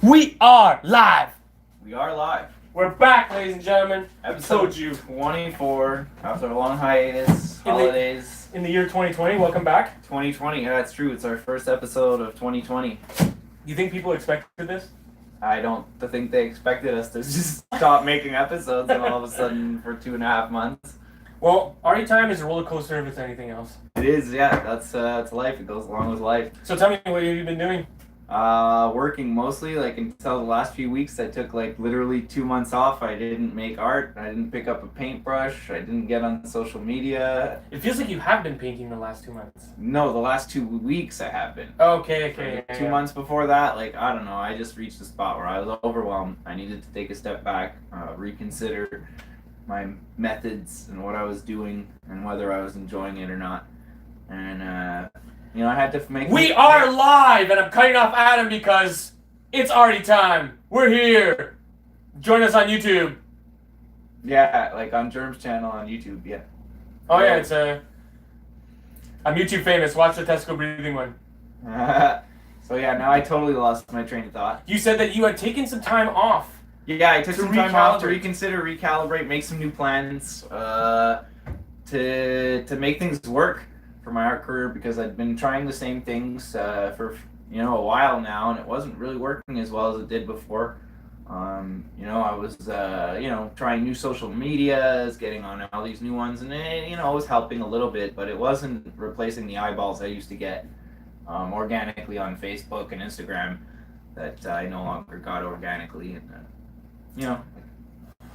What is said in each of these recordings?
We are live. We are live. We're back, ladies and gentlemen. Episode 24 after a long hiatus, holidays. In the year 2020, welcome back. 2020, yeah, that's true. It's our first episode of 2020. You think people expected this? I don't think they expected us to just stop making episodes and all of a sudden for 2.5 months. Well, Arty Time is a roller coaster if it's anything else. It is, yeah. That's life. It goes along with life. So tell me, what have you been doing? Working mostly, until the last few weeks. I took literally 2 months off. I didn't make art. I didn't pick up a paintbrush. I didn't get on social media. It feels like you have been painting the last 2 months. No, the last 2 weeks I have been. Okay. 2 months before that, I don't know. I just reached a spot where I was overwhelmed. I needed to take a step back, reconsider my methods and what I was doing and whether I was enjoying it or not. And, I had to make... We are live, and I'm cutting off Adam because it's Arty Time. We're here. Join us on YouTube. Yeah, on Germ's channel on YouTube, yeah. Oh, yeah, it's I'm YouTube famous. Watch the Tesco breathing one. So, yeah, now I totally lost my train of thought. You said that you had taken some time off. Yeah, I took some time off to reconsider, recalibrate, make some new plans to make things work for my art career, because I'd been trying the same things for a while now, and it wasn't really working as well as it did before. I was trying new social medias, getting on all these new ones, and it was helping a little bit, but it wasn't replacing the eyeballs I used to get organically on Facebook and Instagram that I no longer got organically, and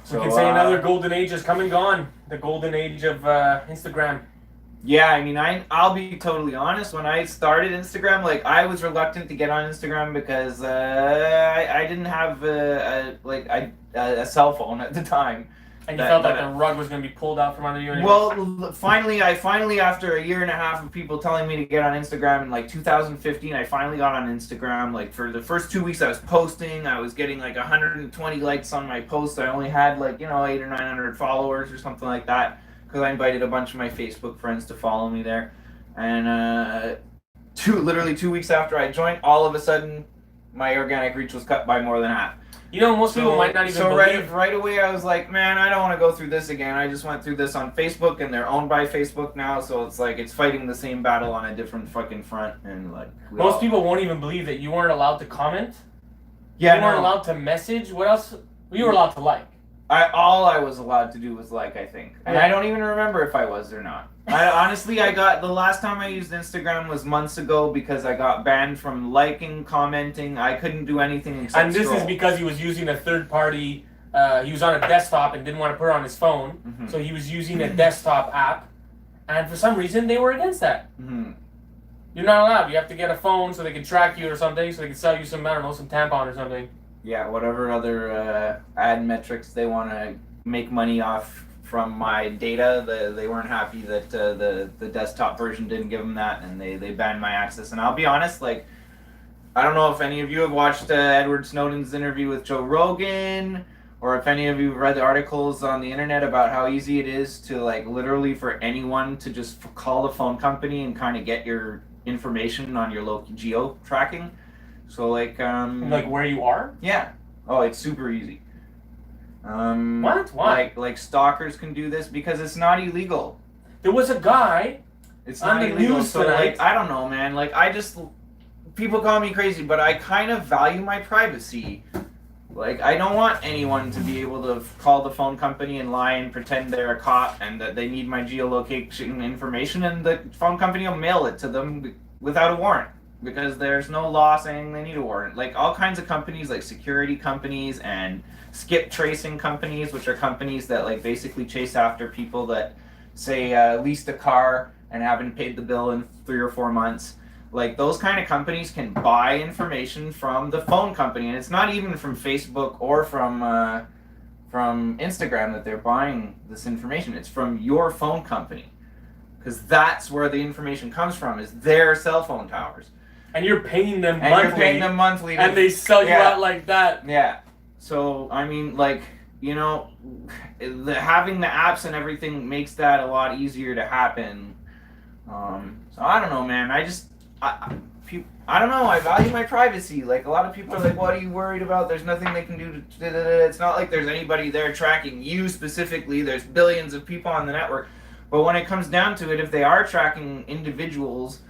So we can say another golden age has come and gone. The golden age of Instagram. Yeah, I'll be totally honest. When I started Instagram, I was reluctant to get on Instagram because I didn't have a cell phone at the time. And you felt like the rug was going to be pulled out from under you? Anyways. Well, finally, after a year and a half of people telling me to get on Instagram in 2015, I finally got on Instagram. For the first 2 weeks I was posting, I was getting 120 likes on my posts. I only had 800 or 900 followers or something like that, because I invited a bunch of my Facebook friends to follow me there. And literally 2 weeks after I joined, all of a sudden my organic reach was cut by more than half. Most people might not even believe. So right away I was like, man, I don't want to go through this again. I just went through this on Facebook, and they're owned by Facebook now, so it's fighting the same battle on a different fucking front. And most people won't even believe that you weren't allowed to comment. Yeah, you weren't allowed to message. What else? You were allowed to like. All I was allowed to do was I think. And I don't even remember if I was or not. The last time I used Instagram was months ago, because I got banned from liking, commenting. I couldn't do anything except And this scroll. is because he was using a third party, he was on a desktop and didn't want to put it on his phone. Mm-hmm. So he was using a desktop app. And for some reason, they were against that. Mm-hmm. You're not allowed. You have to get a phone so they can track you or something, so they can sell you some tampon or something. Yeah, whatever other ad metrics they want to make money off from my data. They weren't happy that the desktop version didn't give them that, and they banned my access. And I'll be honest, I don't know if any of you have watched Edward Snowden's interview with Joe Rogan, or if any of you have read the articles on the internet about how easy it is to literally for anyone to just call the phone company and kind of get your information on your local geo tracking. So where you are? Yeah. Oh, it's super easy. What? Why? Stalkers can do this because it's not illegal. There was a guy it's on not the illegal. news So tonight. I don't know, man. People call me crazy, but I kind of value my privacy. I don't want anyone to be able to call the phone company and lie and pretend they're a cop and that they need my geolocation information, and the phone company will mail it to them without a warrant, because there's no law saying they need a warrant. All kinds of companies, security companies and skip tracing companies, which are companies that basically chase after people that say leased a car and haven't paid the bill in 3 or 4 months. Those kind of companies can buy information from the phone company, and it's not even from Facebook or from Instagram that they're buying this information. It's from your phone company, because that's where the information comes from, is their cell phone towers. And you're paying them and monthly. You're paying them monthly. And they sell you out like that. Yeah. So, having the apps and everything makes that a lot easier to happen. So, I don't know, man. I don't know. I value my privacy. Like, a lot of people are like, "What are you worried about? There's nothing they can do to." It's not like there's anybody there tracking you specifically. There's billions of people on the network, but when it comes down to it, if they are tracking individuals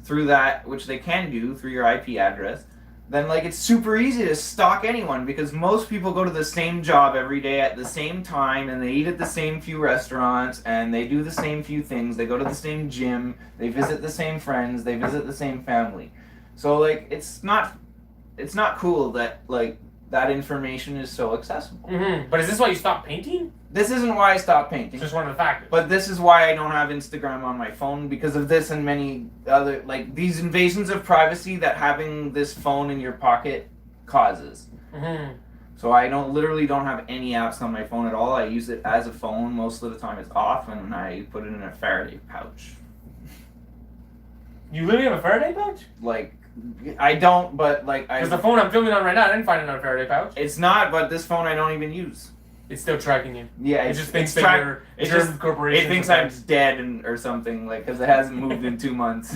through that, which they can do through your IP address, then like it's super easy to stalk anyone because most people go to the same job every day at the same time and they eat at the same few restaurants and they do the same few things. They go to the same gym, they visit the same friends, they visit the same family. So like it's not cool that like that information is so accessible. Mm-hmm. But is this why you stopped painting? This isn't why I stopped painting. It's just one of the factors. But this is why I don't have Instagram on my phone, because of this and many other, like, these invasions of privacy that having this phone in your pocket causes. Mm-hmm. So I literally don't have any apps on my phone at all. I use it as a phone. Most of the time it's off, and I put it in a Faraday pouch. You literally have a Faraday pouch? Like, I don't, but like Because the phone I'm filming on right now, I didn't find it on a Faraday pouch. It's not, but this phone I don't even use. It's still tracking you. Yeah, it just thinks that you're a German corporation. It thinks I'm dead or something, like, because it hasn't moved in 2 months.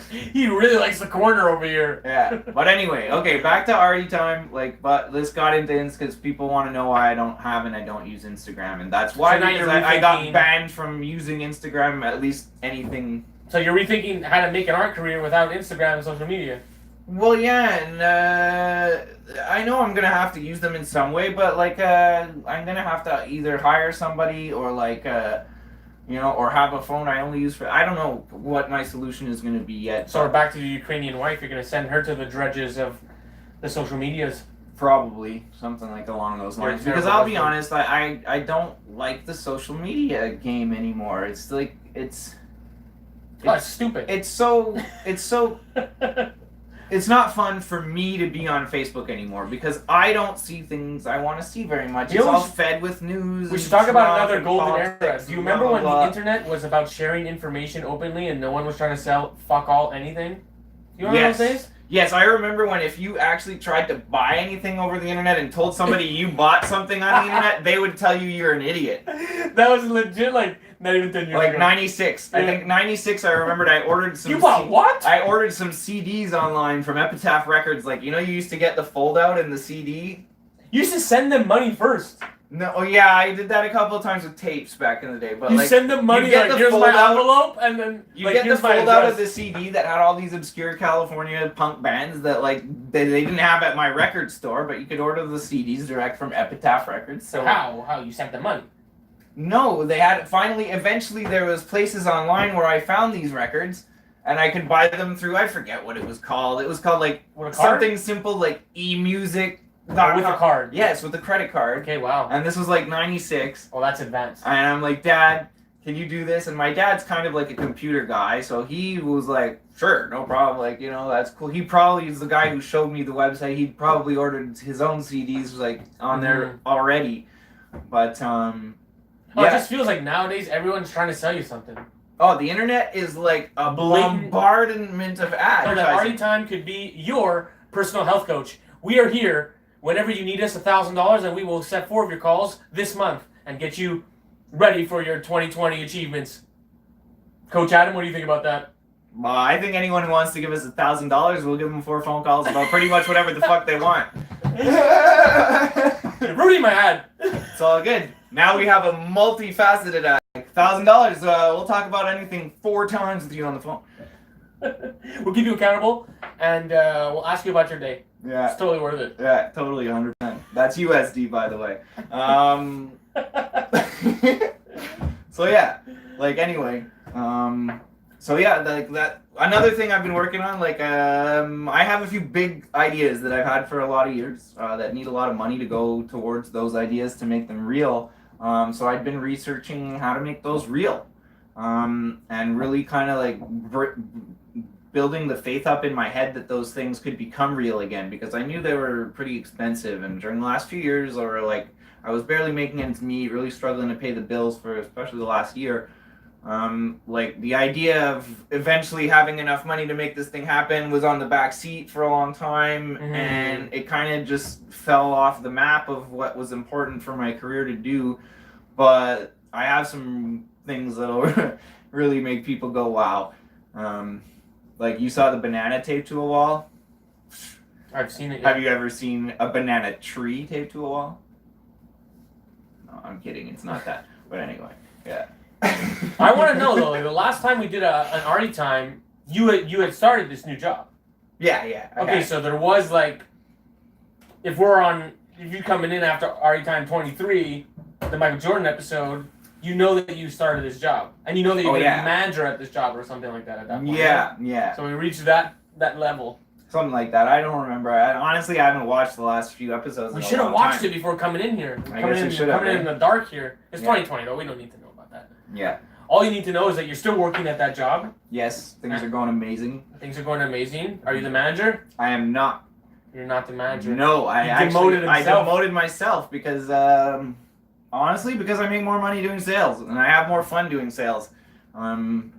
He really likes the corner over here. Yeah, but anyway, okay, back to Arty Time. Like, but this got into Insta because people want to know why I don't use Instagram, and that's why, So because I got banned from using Instagram, at least anything. So you're rethinking how to make an art career without Instagram and social media. Well, yeah, and I know I'm going to have to use them in some way, but, like, I'm going to have to either hire somebody or, like, or have a phone I only use for... I don't know what my solution is going to be yet. So back to the Ukrainian wife, you're going to send her to the dredges of the social medias. Probably, something like along those lines. Because I'll be honest, I don't like the social media game anymore. It's, like, it's stupid. It's so... It's not fun for me to be on Facebook anymore because I don't see things I want to see very much. It's all fed with news. We should talk about another golden era. Do you remember when the internet was about sharing information openly and no one was trying to sell fuck all anything? You remember those days? Yes, I remember when if you actually tried to buy anything over the internet and told somebody you bought something on the internet, they would tell you you're an idiot. That was legit, like, not even 10 years ago. Like 96. Yeah. I think 96, I remembered I ordered some... You bought what? I ordered some CDs online from Epitaph Records. Like, you know you used to get the fold-out and the CD? You used to send them money first. No, oh yeah, I did that a couple of times with tapes back in the day. But you like, send them money, like, here's my envelope, and then you get the fold out of the CD that had all these obscure California punk bands that like they didn't have at my record store, but you could order the CDs direct from Epitaph Records. So how you sent the money? No, they had eventually there was places online where I found these records, and I could buy them through, I forget what it was called. It was called like something simple like eMusic. With a card? Yes, with a credit card. Okay, wow. And this was like 96. Oh, that's advanced. And I'm like, Dad, can you do this? And my dad's kind of like a computer guy, so he was like, sure, no problem. Like, you know, that's cool. He probably is the guy who showed me the website. He probably ordered his own CDs like on there already. But yeah. It just feels like nowadays everyone's trying to sell you something. Oh, the internet is like a bombardment of ads. So that Arty Time could be your personal health coach. We are here whenever you need us, $1,000, and we will set 4 of your calls this month and get you ready for your 2020 achievements. Coach Adam, what do you think about that? Well, I think anyone who wants to give us $1,000, we'll give them 4 phone calls about pretty much whatever the fuck they want. Rudy, my ad. It's all good. Now we have a multifaceted ad. $1,000. We'll talk about anything 4 times with you on the phone. We'll keep you accountable, and we'll ask you about your day. Yeah. It's totally worth it. Yeah, totally, 100%. That's USD, by the way. So yeah, like anyway, so yeah, like that. Another thing I've been working on, like I have a few big ideas that I've had for a lot of years that need a lot of money to go towards those ideas to make them real. So I've been researching how to make those real, and really kind of like building the faith up in my head that those things could become real again, because I knew they were pretty expensive, and during the last few years, or like I was barely making ends meet, really struggling to pay the bills for especially the last year. Like the idea of eventually having enough money to make this thing happen was on the back seat for a long time, and it kind of just fell off the map of what was important for my career to do. But I have some things that'll really make people go wow. Like, you saw the banana taped to a wall? I've seen it. Have you ever seen a banana tree taped to a wall? No, I'm kidding. It's not that. But anyway, yeah. I want to know though. Like, the last time we did an Arty Time, you had started this new job. Yeah. Okay, so there was like, if you coming in after Arty Time 23, the Michael Jordan episode, you know that you started this job, and you know that you're gonna be manager at this job or something like that at that point. Yeah, right? yeah. So we reached that level. Something like that. I don't remember. Honestly, I haven't watched the last few episodes. We should have watched it before coming in here. Coming in the dark here. It's 2020 though. We don't need to know about that. Yeah. All you need to know is that you're still working at that job. Yes, things are going amazing. Things are going amazing. Are you the manager? I am not. You're not the manager. No, I demoted myself because honestly, because I make more money doing sales and I have more fun doing sales. I'm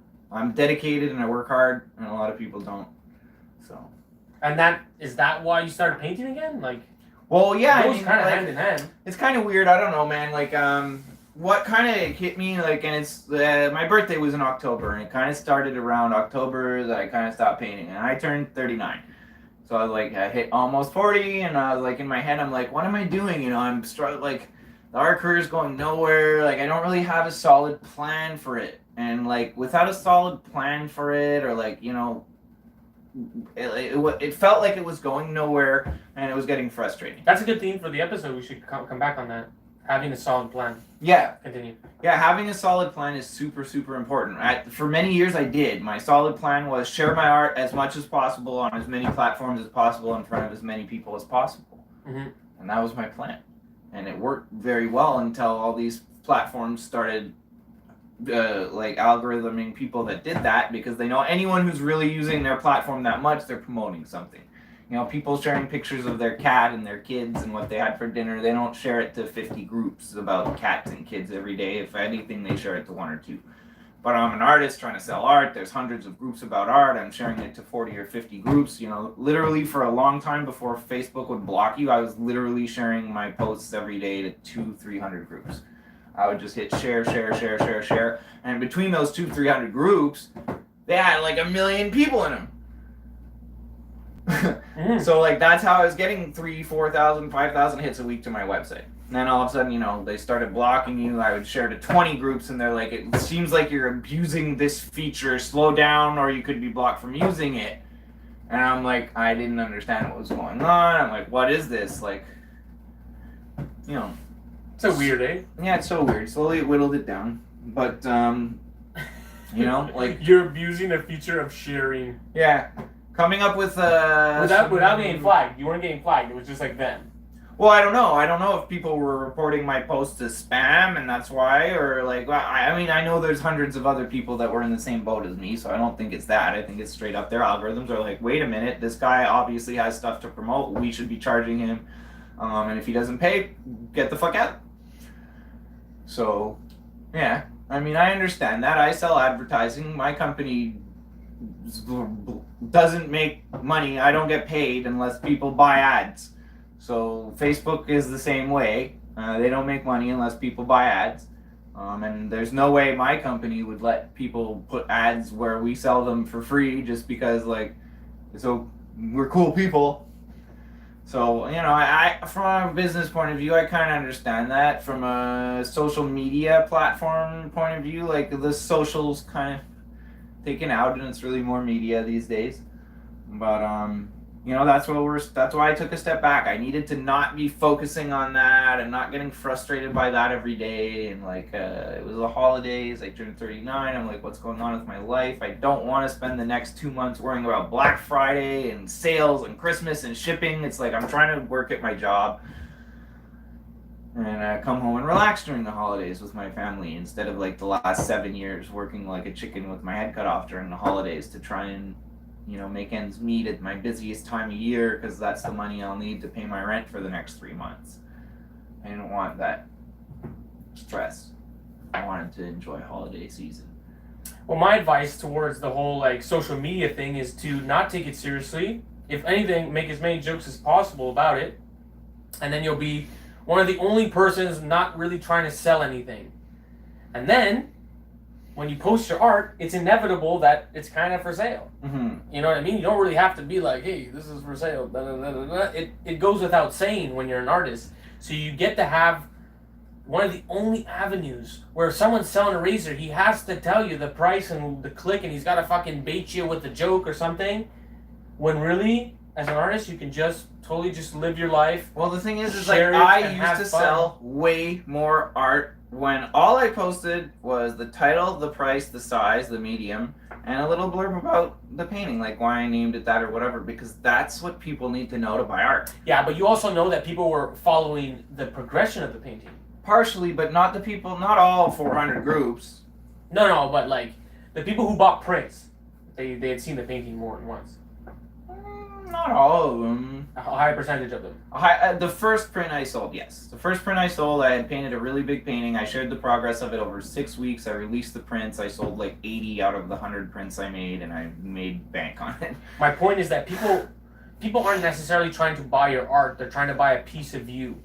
dedicated and I work hard, and a lot of people don't. So. And is that why you started painting again? Like. Well, yeah. It goes kind of hand in hand. It's kind of weird. I don't know, man. Like, what kind of hit me, like, and it's my birthday was in October, and it kind of started around October that I kind of stopped painting, and I turned 39. So I was like, I hit almost 40, and I was like, in my head, I'm like, what am I doing? You know, I'm like, the art career is going nowhere. Like, I don't really have a solid plan for it, and like, without a solid plan for it, or like, you know, it felt like it was going nowhere, and it was getting frustrating. That's a good theme for the episode. We should come back on that. Having a solid plan. Yeah. Continue. Yeah, having a solid plan is super, super important. For many years I did. My solid plan was share my art as much as possible on as many platforms as possible in front of as many people as possible. Mm-hmm. And that was my plan. And it worked very well until all these platforms started like algorithming people that did that, because they know anyone who's really using their platform that much, they're promoting something. You know, people sharing pictures of their cat and their kids and what they had for dinner, they don't share it to 50 groups about cats and kids every day. If anything, they share it to 1 or 2. But I'm an artist trying to sell art. There's hundreds of groups about art. I'm sharing it to 40 or 50 groups. You know, literally for a long time before Facebook would block you, I was literally sharing my posts every day to 200-300 groups. I would just hit share. And between those 200-300 groups, they had like 1 million people in them. So like that's how I was getting 3,000, 4,000, 5,000 hits a week to my website. And then all of a sudden, you know, they started blocking you. I would share to 20 groups, and they're like, it seems like you're abusing this feature. Slow down, or you could be blocked from using it. And I'm like, I didn't understand what was going on. I'm like, what is this? Like, you know, it's so weird, eh? Yeah, it's so weird. Slowly it whittled it down, but you know, like you're abusing a feature of sharing. Yeah. Coming up with without getting flagged. You weren't getting flagged. It was just like them. Well, I don't know. I don't know if people were reporting my posts as spam, and that's why, or like, I mean, I know there's hundreds of other people that were in the same boat as me, so I don't think it's that. I think it's straight up their algorithms are like, wait a minute, this guy obviously has stuff to promote. We should be charging him, and if he doesn't pay, get the fuck out. So, yeah. I mean, I understand that. I sell advertising. My company doesn't make money. I don't get paid unless people buy ads. So Facebook is the same way. They don't make money unless people buy ads. And there's no way my company would let people put ads where we sell them for free just because, like, so we're cool people. So, you know, I from a business point of view, I kind of understand that. From a social media platform point of view, like, the social's kind of taken out, and it's really more media these days. But you know, that's why I took a step back. I needed to not be focusing on that and not getting frustrated by that every day. And like, it was the holidays. I turned 39. I'm like, what's going on with my life? I don't want to spend the next 2 months worrying about Black Friday and sales and Christmas and shipping. It's like I'm trying to work at my job and come home and relax during the holidays with my family, instead of like the last 7 years working like a chicken with my head cut off during the holidays to try and, you know, make ends meet at my busiest time of year, because that's the money I'll need to pay my rent for the next 3 months. I didn't want that stress. I wanted to enjoy holiday season. Well, my advice towards the whole like social media thing is to not take it seriously. If anything, make as many jokes as possible about it, and then you'll be one of the only persons not really trying to sell anything. And then when you post your art, it's inevitable that it's kind of for sale. You know what I mean? You don't really have to be like, hey, this is for sale. Blah, blah, blah, blah. It goes without saying when you're an artist. So you get to have one of the only avenues where if someone's selling a razor, he has to tell you the price and the click, and he's got to fucking bait you with a joke or something. When really, as an artist, you can just totally just live your life. Well, the thing is like I used to sell way more art when all I posted was the title, the price, the size, the medium, and a little blurb about the painting, like why I named it that or whatever, because that's what people need to know to buy art. Yeah, but you also know that people were following the progression of the painting. Partially, but not the people, not all 400 groups. No, but like the people who bought prints, they had seen the painting more than once. Not all of them. A high percentage of them. The first print I sold, yes. The first print I sold, I had painted a really big painting. I shared the progress of it over 6 weeks. I released the prints. I sold like 80 out of the 100 prints I made, and I made bank on it. My point is that people aren't necessarily trying to buy your art. They're trying to buy a piece of you.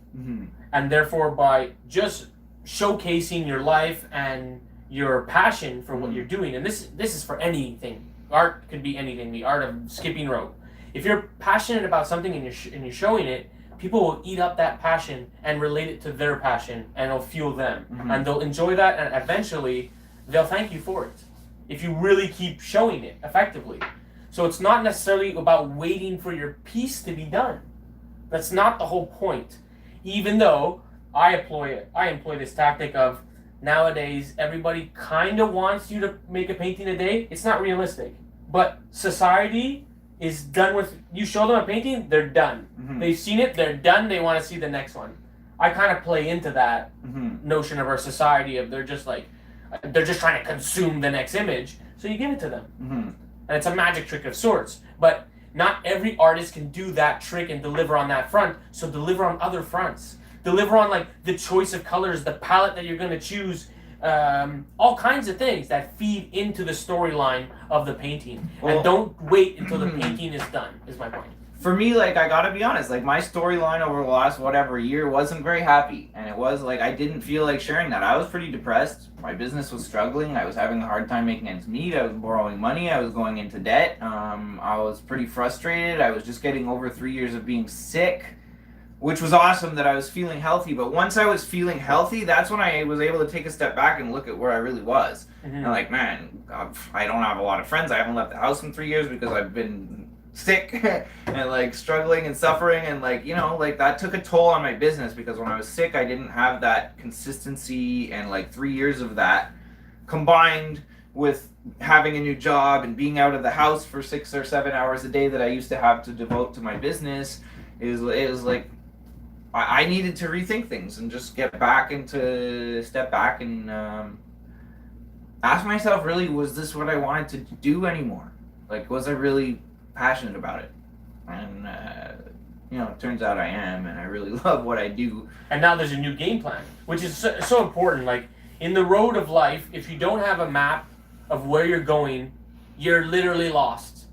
And therefore, by just showcasing your life and your passion for what you're doing, and this is for anything. Art could be anything. The art of skipping rope. If you're passionate about something and you're showing it, people will eat up that passion and relate it to their passion, and it'll fuel them, and they'll enjoy that, and eventually they'll thank you for it if you really keep showing it effectively. So it's not necessarily about waiting for your piece to be done. That's not the whole point. Even though I employ this tactic of nowadays everybody kind of wants you to make a painting a day. It's not realistic, but society is done with, you show them a painting, they're done. They've seen it, they're done, they want to see the next one. I kind of play into that notion of our society of they're just trying to consume the next image, so you give it to them. And it's a magic trick of sorts, but not every artist can do that trick and deliver on that front, so deliver on other fronts. Deliver on like the choice of colors, the palette that you're going to choose, all kinds of things that feed into the storyline of the painting. Well, and don't wait until the painting is done, is my point. For me, like, I gotta be honest, like, my storyline over the last whatever year wasn't very happy. And it was, like, I didn't feel like sharing that. I was pretty depressed. My business was struggling. I was having a hard time making ends meet. I was borrowing money. I was going into debt. I was pretty frustrated. I was just getting over 3 years of being sick, which was awesome that I was feeling healthy. But once I was feeling healthy, that's when I was able to take a step back and look at where I really was. And like, man, I don't have a lot of friends. I haven't left the house in 3 years because I've been sick and like struggling and suffering, and like, you know, like that took a toll on my business because when I was sick I didn't have that consistency, and like 3 years of that combined with having a new job and being out of the house for 6 or 7 hours a day that I used to have to devote to my business it was like I needed to rethink things and just step back and ask myself, really, was this what I wanted to do anymore? Like, was I really passionate about it? And you know, it turns out I am, and I really love what I do. And now there's a new game plan, which is so important. Like, in the road of life, if you don't have a map of where you're going, you're literally lost.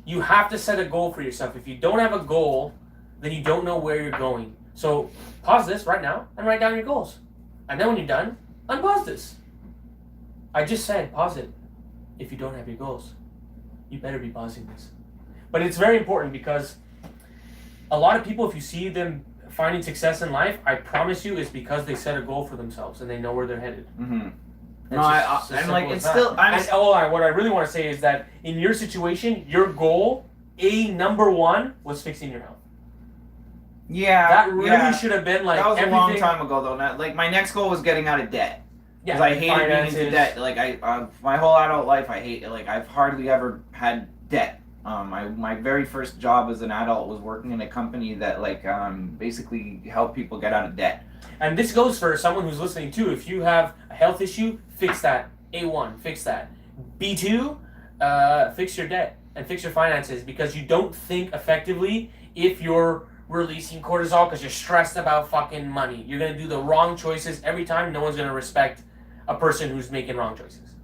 You have to set a goal for yourself. If you don't have a goal, then you don't know where you're going. So pause this right now and write down your goals. And then when you're done, unpause this. I just said pause it. If you don't have your goals, you better be pausing this. But it's very important because a lot of people, if you see them finding success in life, I promise you it's because they set a goal for themselves and they know where they're headed. No, I'm like, it's still, what I really want to say is that in your situation, your goal, number one, was fixing your health. Yeah. That really should have been like that was everything. A long time ago though. Like, my next goal was getting out of debt. Because I hated being into debt. Like, my whole adult life, I've hardly ever had debt. My very first job as an adult was working in a company that basically helped people get out of debt. And this goes for someone who's listening too. If you have a health issue, fix that. A1, fix that. B2, fix your debt and fix your finances, because you don't think effectively if you're releasing cortisol because you're stressed about fucking money. You're going to do the wrong choices every time. No one's going to respect a person who's making wrong choices.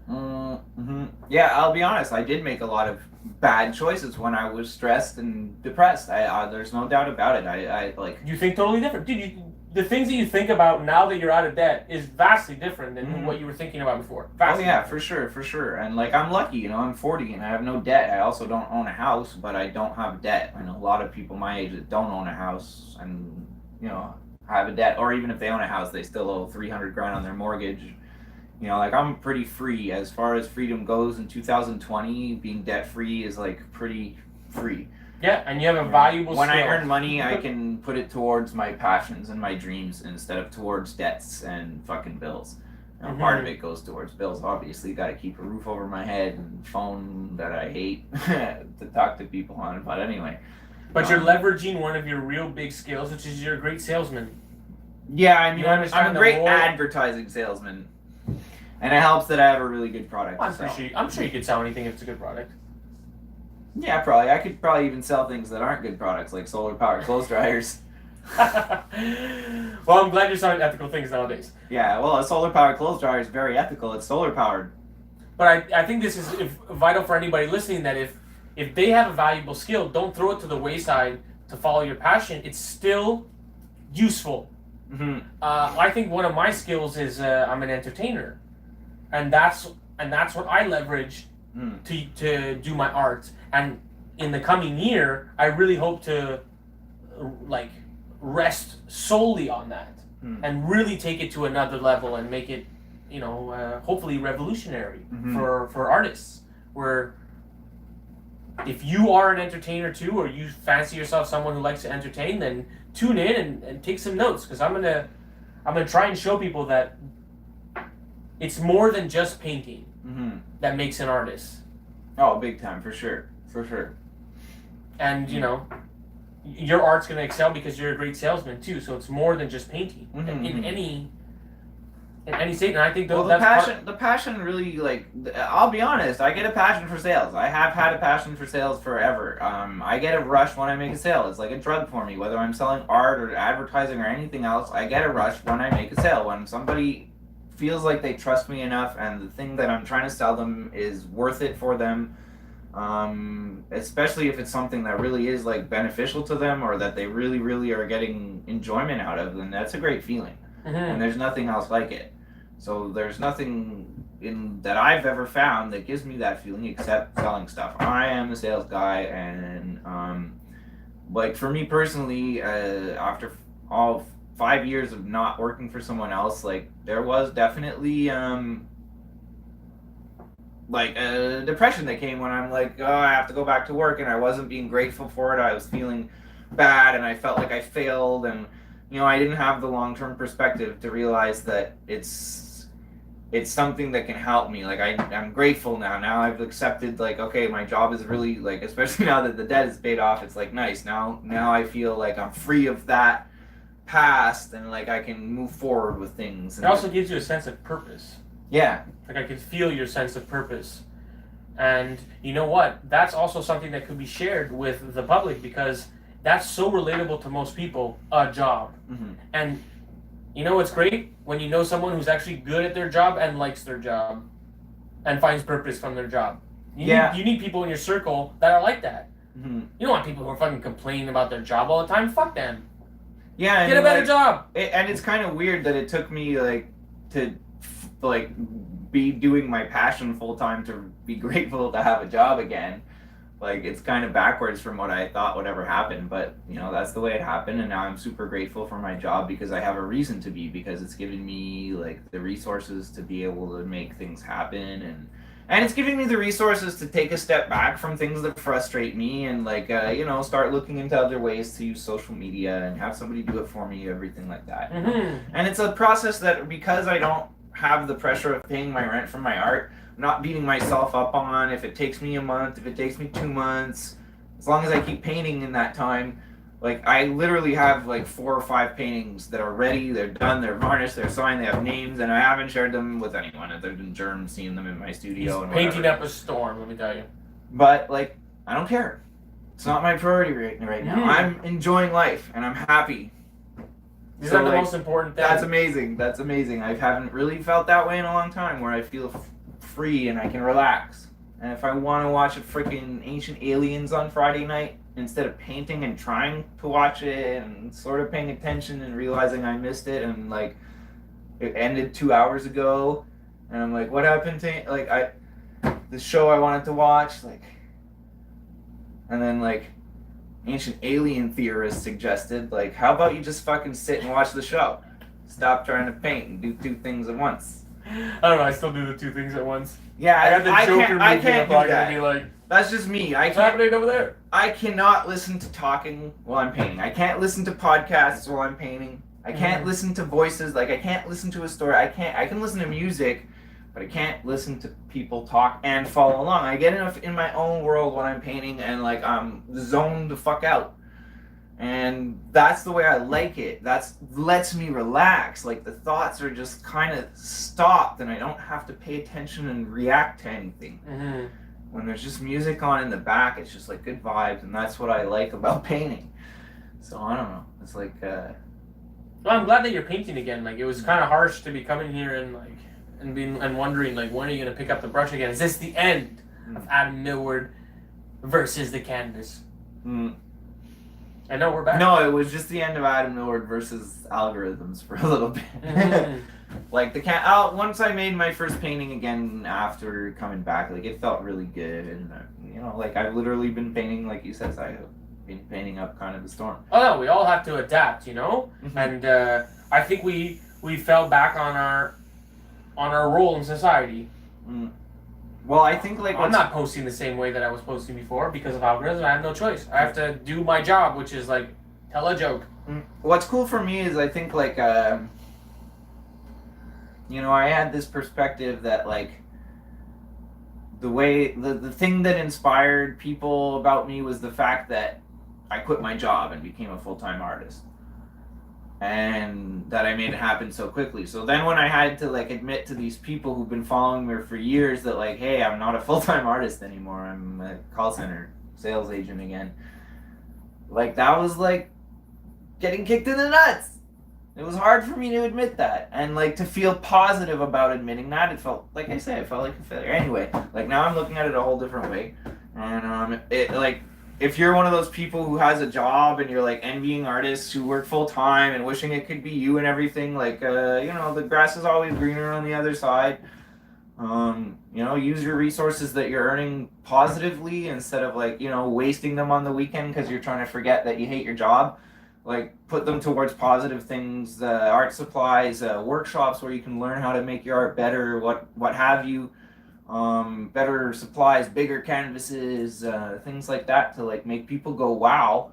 Yeah, I'll be honest. I did make a lot of bad choices when I was stressed and depressed. There's no doubt about it. You think totally different, dude. the things that you think about now that you're out of debt is vastly different than Mhm. what you were thinking about before. Oh Vastly yeah, different. for sure. And like I'm lucky, I'm 40 and I have no debt. I also don't own a house, but I don't have debt. I know a lot of people my age that don't own a house and have a debt, or even if they own a house, they still owe 300 grand on their mortgage. Like I'm pretty free as far as freedom goes. In 2020, being debt free is like pretty free. Yeah, and you have a valuable When skill. I earn money, I can put it towards my passions and my dreams instead of towards debts and fucking bills. Part of it goes towards bills, obviously. Got to keep a roof over my head and phone that I hate to talk to people on. But anyway. But you're leveraging one of your real big skills, which is you're a great salesman. Yeah, I mean, You understand I'm a the great more- advertising salesman. And it helps that I have a really good product to sell. I'm sure you could sell anything if it's a good product. Yeah, probably. I could probably even sell things that aren't good products, like solar-powered clothes dryers. Well, I'm glad you're selling ethical things nowadays. Yeah, well, a solar-powered clothes dryer is very ethical. It's solar-powered. But I think this is vital for anybody listening, that if they have a valuable skill, don't throw it to the wayside to follow your passion. It's still useful. Mm-hmm. I think one of my skills is I'm an entertainer, and that's what I leverage to do my art. And in the coming year, I really hope to like rest solely on that and really take it to another level and make it, hopefully revolutionary for artists. Where if you are an entertainer too, or you fancy yourself someone who likes to entertain, then tune in and take some notes, because I'm gonna try and show people that it's more than just painting that makes an artist. Oh, big time, for sure. For sure. And your art's gonna excel because you're a great salesman too. So it's more than just painting in any state. And I think the passion really, like, I'll be honest, I get a passion for sales. I have had a passion for sales forever. I get a rush when I make a sale. It's like a drug for me. Whether I'm selling art or advertising or anything else, I get a rush when I make a sale. When somebody feels like they trust me enough and the thing that I'm trying to sell them is worth it for them, especially if it's something that really is like beneficial to them or that they really, really are getting enjoyment out of, then that's a great feeling. And there's nothing else like it. So there's nothing that I've ever found that gives me that feeling except selling stuff. I am a sales guy, and like for me personally, after all 5 years of not working for someone else, like there was definitely like a depression that came when I'm like, oh, I have to go back to work, and I wasn't being grateful for it. I was feeling bad, and I felt like I failed, and I didn't have the long-term perspective to realize that it's something that can help me. Like I'm grateful now. Now I've accepted, like, okay, my job is really, like, especially now that the debt is paid off, it's like nice. Now I feel like I'm free of that past, and like I can move forward with things. And it also gives you a sense of purpose. Yeah. Like I can feel your sense of purpose. And you know what? That's also something that could be shared with the public, because that's so relatable to most people, a job. And you know what's great? When you know someone who's actually good at their job and likes their job and finds purpose from their job. You need people in your circle that are like that. You don't want people who are fucking complaining about their job all the time. Fuck them. Yeah. Get a better job. And it's kind of weird that it took me to be doing my passion full time to be grateful to have a job again. Like, it's kind of backwards from what I thought would ever happen, but that's the way it happened, and now I'm super grateful for my job because I have a reason to be, because it's giving me like the resources to be able to make things happen, and it's giving me the resources to take a step back from things that frustrate me, and like start looking into other ways to use social media and have somebody do it for me, everything like that. And it's a process that, because I don't have the pressure of paying my rent from my art, not beating myself up on if it takes me a month, if it takes me 2 months, as long as I keep painting in that time. Like, I literally have like 4 or 5 paintings that are ready, they're done, they're varnished, they're signed, they have names, and I haven't shared them with anyone other than Germ, seeing them in my studio. He's painting up a storm, let me tell you. But like, I don't care. It's not my priority right now. I'm enjoying life and I'm happy. Is that the most important thing? That's amazing. That's amazing. I haven't really felt that way in a long time, where I feel free and I can relax. And if I want to watch a freaking Ancient Aliens on Friday night instead of painting and trying to watch it and sort of paying attention and realizing I missed it and like it ended 2 hours ago and I'm like, what happened to like the show I wanted to watch, like, and then like ancient alien theorists suggested, like, how about you just fucking sit and watch the show? Stop trying to paint and do two things at once. I don't know. I still do the two things at once. Yeah, I got the Joker I movie. can't I'm do not that. gonna be like, That's just me. what's happening over there? I cannot listen to talking while I'm painting. I can't listen to podcasts while I'm painting. I can't listen to voices. Like, I can't listen to a story. I can listen to music, but I can't listen to people talk and follow along. I get enough in my own world when I'm painting and like I'm zoned the fuck out. And that's the way I like it. That's lets me relax. Like the thoughts are just kind of stopped and I don't have to pay attention and react to anything. Mm-hmm. When there's just music on in the back, it's just like good vibes, and that's what I like about painting. So I don't know. It's like Well, I'm glad that you're painting again. Like, it was kind of harsh to be coming here and like and wondering like, when are you gonna pick up the brush again? Is this the end of Adam Millward versus the canvas? I know we're back. No, it was just the end of Adam Millward versus algorithms for a little bit. Mm-hmm. Like once I made my first painting again after coming back, like it felt really good, and you know, like I've literally been painting, like you said, I've been painting up kind of the storm. Oh no, we all have to adapt, you know. Mm-hmm. And I think we fell back on our role in society. Well, I think like I'm not posting the same way that I was posting before because of algorithms. I have no choice. I have to do my job, which is like tell a joke. What's cool for me is I think like you know, I had this perspective that like the thing that inspired people about me was the fact that I quit my job and became a full-time artist. And that I made it happen so quickly. So then when I had to like admit to these people who've been following me for years that like, hey, I'm not a full-time artist anymore. I'm a call center sales agent again. Like that was like getting kicked in the nuts. It was hard for me to admit that, and like to feel positive about admitting that. It felt, like I said, it felt like a failure. Anyway, like now I'm looking at it a whole different way, and it like if you're one of those people who has a job and you're like envying artists who work full time and wishing it could be you and everything, like you know, the grass is always greener on the other side. You know, use your resources that you're earning positively instead of like, you know, wasting them on the weekend because you're trying to forget that you hate your job. Like put them towards positive things, art supplies, workshops where you can learn how to make your art better, what have you, better supplies, bigger canvases, things like that to like make people go wow,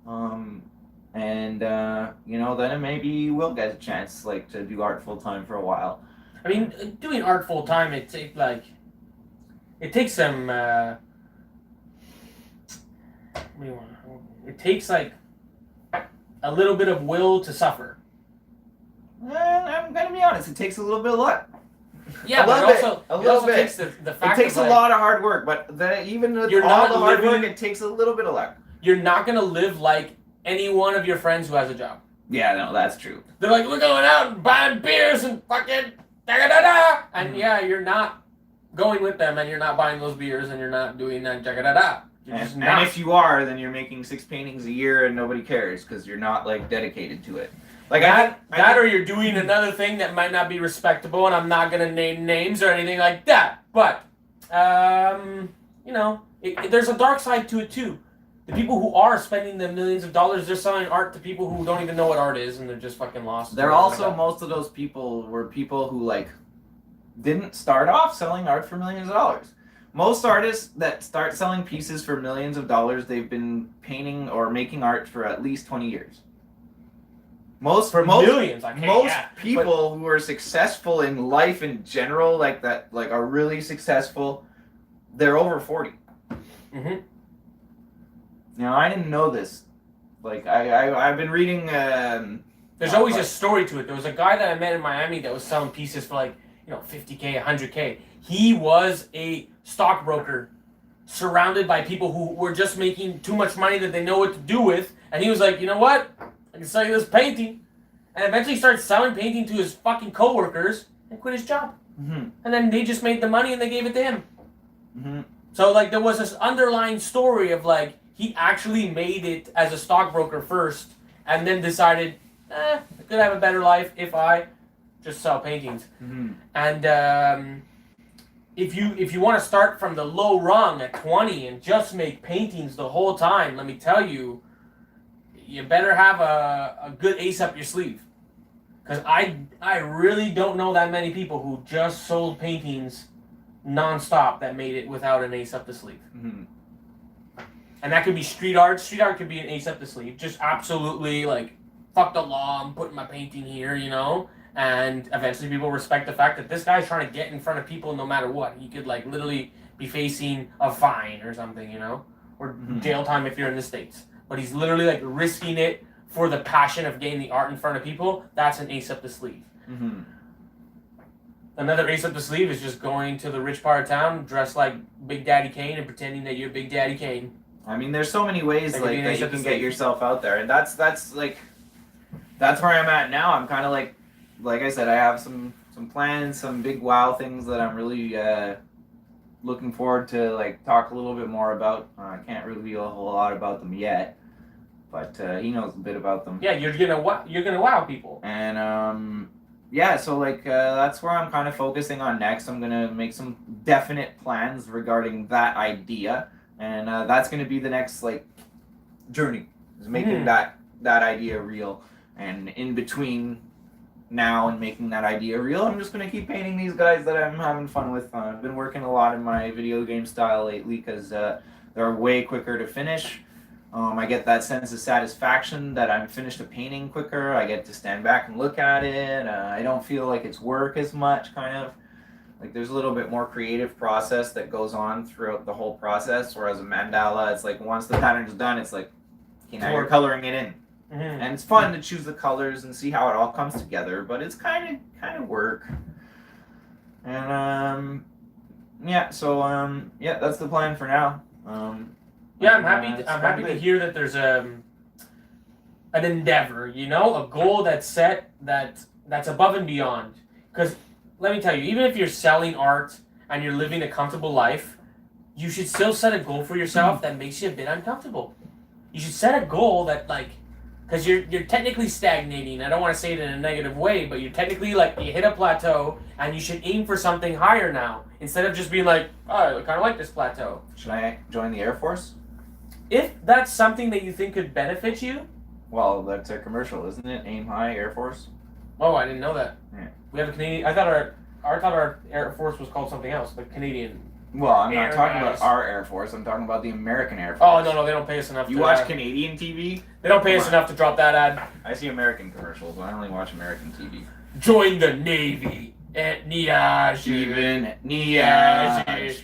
and you know, then maybe you will get a chance like to do art full time for a while. I mean, doing art full time, it takes some. What do you want? It takes like a little bit of will to suffer. I'm gonna be honest. It takes a little bit of luck. Yeah, but it also takes the fact. It takes of, like, a lot of hard work, but even with all the hard work, it takes a little bit of luck. You're not gonna live like any one of your friends who has a job. Yeah, no, that's true. They're like, we're going out and buying beers and fucking da-da-da-da. And yeah, you're not going with them, and you're not buying those beers, and you're not doing that da-da-da-da. And if you are, then you're making 6 paintings a year and nobody cares because you're not like dedicated to it. Like that, or you're doing another thing that might not be respectable, and I'm not gonna name names or anything like that. But you know, there's a dark side to it too. The people who are spending the millions of dollars, they're selling art to people who don't even know what art is, and they're just fucking lost. They're also most of those people were people who like didn't start off selling art for millions of dollars. Most artists that start selling pieces for millions of dollars, they've been painting or making art for at least 20 years. Most people who are successful in life in general, like that, like are really successful, they're over 40. Mm-hmm. Now, I didn't know this. Like, I've been reading... There's always a story to it. There was a guy that I met in Miami that was selling pieces for like, you know, $50K, $100K. He was a stockbroker surrounded by people who were just making too much money that they know what to do with. And he was like, you know what? I can sell you this painting. And eventually started selling painting to his fucking coworkers and quit his job. Mm-hmm. And then they just made the money and they gave it to him. Mm-hmm. So like there was this underlying story of like, he actually made it as a stockbroker first, and then decided, I could have a better life if I just sell paintings. Mm-hmm. And if you want to start from the low rung at 20 and just make paintings the whole time, let me tell you, you better have a good ace up your sleeve. Because I really don't know that many people who just sold paintings non-stop that made it without an ace up the sleeve. Mm-hmm. And that could be street art. Street art could be an ace up the sleeve. Just absolutely like, fuck the law, I'm putting my painting here, you know? And eventually people respect the fact that this guy's trying to get in front of people no matter what. He could like literally be facing a fine or something, you know? Or jail time if you're in the States. But he's literally like risking it for the passion of getting the art in front of people. That's an ace up the sleeve. Mm-hmm. Another ace up the sleeve is just going to the rich part of town, dressed like Big Daddy Kane and pretending that you're Big Daddy Kane. I mean, there's so many ways That like that you can get yourself out there, and that's like that's where I'm at now. I'm kind of like I said, I have some plans, some big wow things that I'm really looking forward to like talk a little bit more about. I can't reveal a whole lot about them yet, but he knows a bit about them. Yeah, you're gonna wow people. And yeah, so like that's where I'm kind of focusing on next. I'm gonna make some definite plans regarding that idea. And that's going to be the next like journey, is making that idea real. And in between now and making that idea real, I'm just going to keep painting these guys that I'm having fun with. I've been working a lot in my video game style lately because they're way quicker to finish. I get that sense of satisfaction that I'm finished a painting quicker. I get to stand back and look at it. I don't feel like it's work as much, kind of. Like there's a little bit more creative process that goes on throughout the whole process, whereas a mandala, it's like once the pattern's done, it's like, okay, now you're coloring it in. Mm-hmm. And it's fun to choose the colors and see how it all comes together, but it's kind of work. And yeah, so yeah, that's the plan for now. Yeah, I'm happy to hear that there's an endeavor, you know, a goal that's set that's above and beyond. Because let me tell you, even if you're selling art and you're living a comfortable life, you should still set a goal for yourself that makes you a bit uncomfortable. You should set a goal that, like, because you're technically stagnating. I don't want to say it in a negative way, but you're technically, like, you hit a plateau, and you should aim for something higher now, instead of just being like, oh, I kind of like this plateau. Should I join the Air Force? If that's something that you think could benefit you. Well, that's a commercial, isn't it? Aim High Air Force? Oh, I didn't know that. Yeah. We have a Canadian. I thought our Air Force was called something else, but Canadian. Well, I'm not talking guys. about our Air Force. I'm talking about the American Air Oh Force. no, they don't pay us enough. You watch Canadian TV? They don't pay us enough to drop that ad. I see American commercials, but I only watch American TV. Join the Navy at Niage. Even Niage.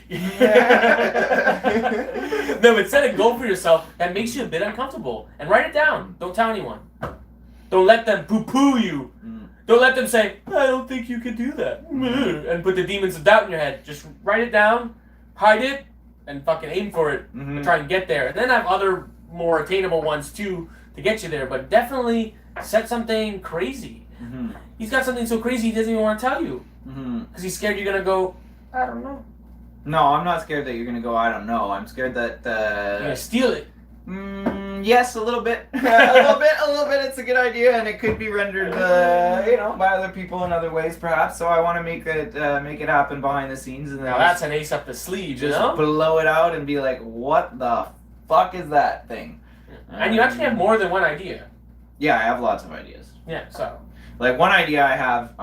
No, but set a goal for yourself that makes you a bit uncomfortable, and write it down. Don't tell anyone. Don't let them poo-poo you. Don't let them say, I don't think you could do that. And put the demons of doubt in your head. Just write it down, hide it, and fucking aim for it. And try and get there. And then have other more attainable ones too to get you there. But definitely set something crazy. He's got something so crazy he doesn't even want to tell you. Because he's scared you're going to go, I don't know. No, I'm not scared that you're going to go, I don't know. I'm scared that... You're going to steal it. Yes, a little bit. a little bit. It's a good idea, and it could be rendered, by other people in other ways, perhaps. So I want to make it happen behind the scenes, and then now that's an ace up the sleeve, just you know? blow it out and be like, what the fuck is that thing? And you actually have more than one idea. Yeah, I have lots of ideas. Yeah, so. Like one idea I have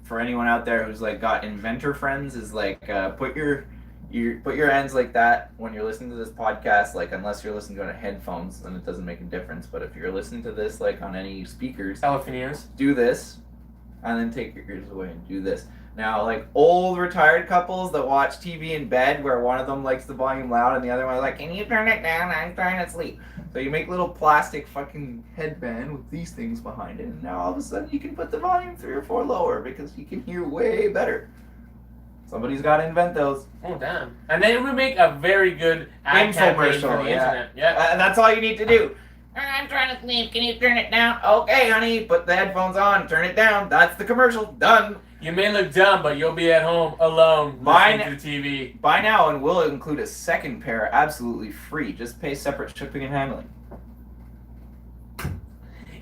for anyone out there who's like got inventor friends is like put your hands like that when you're listening to this podcast, like unless you're listening to it on headphones, then it doesn't make a difference. But if you're listening to this like on any speakers, Elephant ears. Do this, and then take your ears away and do this. Now, like old retired couples that watch TV in bed where one of them likes the volume loud and the other one's like, can you turn it down? I'm trying to sleep. So you make little plastic fucking headband with these things behind it, and now all of a sudden you can put the volume 3 or 4 lower because you can hear way better. Somebody's got to invent those. Oh, damn. And they would make a very good ad campaign for the internet. Yeah. And that's all you need to do. I'm trying to sleep. Can you turn it down? Okay, honey. Put the headphones on. Turn it down. That's the commercial. Done. You may look dumb, but you'll be at home alone listening to the TV. Buy now and we'll include a second pair absolutely free. Just pay separate shipping and handling.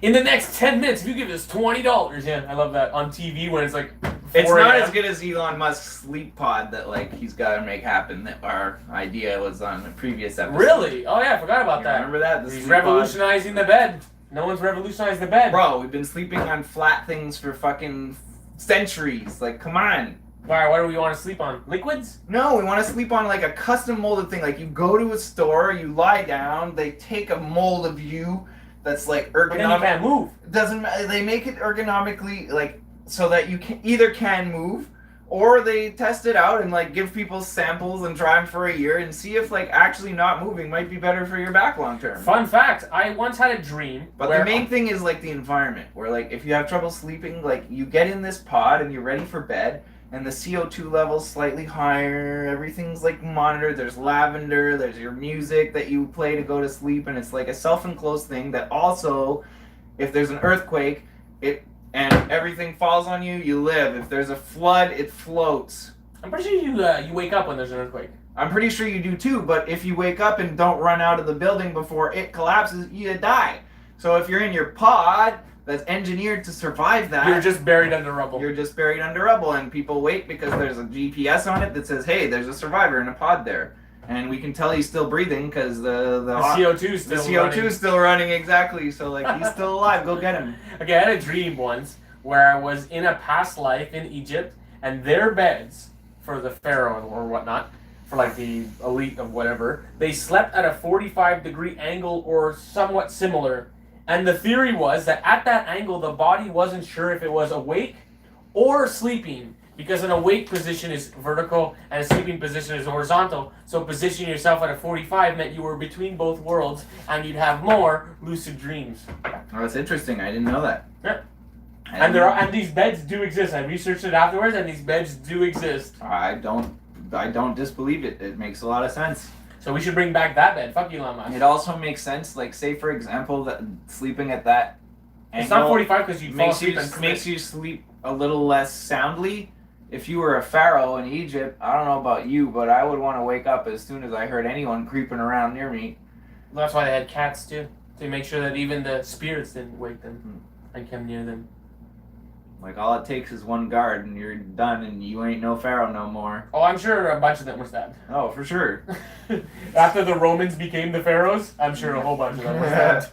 In the next 10 minutes, if you give us $20, yeah, I love that on TV when it's like. It's not as good as Elon Musk's sleep pod that like he's got to make happen. That our idea was on the previous episode. Really? Oh yeah, I forgot about that. Remember that? He's revolutionizing the bed. No one's revolutionized the bed. Bro, we've been sleeping on flat things for fucking centuries. Like, come on. Why? What do we want to sleep on? Liquids? No, we want to sleep on like a custom molded thing. Like you go to a store, you lie down, they take a mold of you that's like ergonomic. But then you can't move. Doesn't matter. They make it ergonomically like so that you can move, or they test it out and like give people samples and try them for a year and see if like actually not moving might be better for your back long term. Fun fact: I once had a dream. But the main thing is like the environment, where like if you have trouble sleeping, like you get in this pod and you're ready for bed. And the CO2 level's slightly higher, everything's like monitored, there's lavender, there's your music that you play to go to sleep, and it's like a self-enclosed thing that also, if there's an earthquake, and everything falls on you, you live. If there's a flood, it floats. I'm pretty sure you wake up when there's an earthquake. I'm pretty sure you do too, but if you wake up and don't run out of the building before it collapses, you die. So if you're in your pod, that's engineered to survive that. You're just buried under rubble. You're just buried under rubble, and people wait because there's a GPS on it that says, hey, there's a survivor in a pod there. And we can tell he's still breathing because the CO2 is still running, exactly. So, like, he's still alive. Go get him. Okay, I had a dream once where I was in a past life in Egypt, and their beds, for the pharaoh or whatnot, for, like, the elite of whatever, they slept at a 45-degree angle or somewhat similar. And the theory was that at that angle, the body wasn't sure if it was awake or sleeping, because an awake position is vertical and a sleeping position is horizontal. So positioning yourself at a 45 meant you were between both worlds, and you'd have more lucid dreams. Oh, that's interesting. I didn't know that. Yeah. And these beds do exist. I researched it afterwards, and these beds do exist. I don't disbelieve it. It makes a lot of sense. So we should bring back that bed. Fuck Elon Musk. It also makes sense, like, say, for example, that sleeping at that angle... It's not 45 because you fall asleep and makes you sleep a little less soundly. If you were a pharaoh in Egypt, I don't know about you, but I would want to wake up as soon as I heard anyone creeping around near me. That's why they had cats, too. To make sure that even the spirits didn't wake them and come near them. Like, all it takes is one guard, and you're done, and you ain't no pharaoh no more. Oh, I'm sure a bunch of them were stabbed. Oh, for sure. After the Romans became the pharaohs, I'm sure a whole bunch of them were stabbed.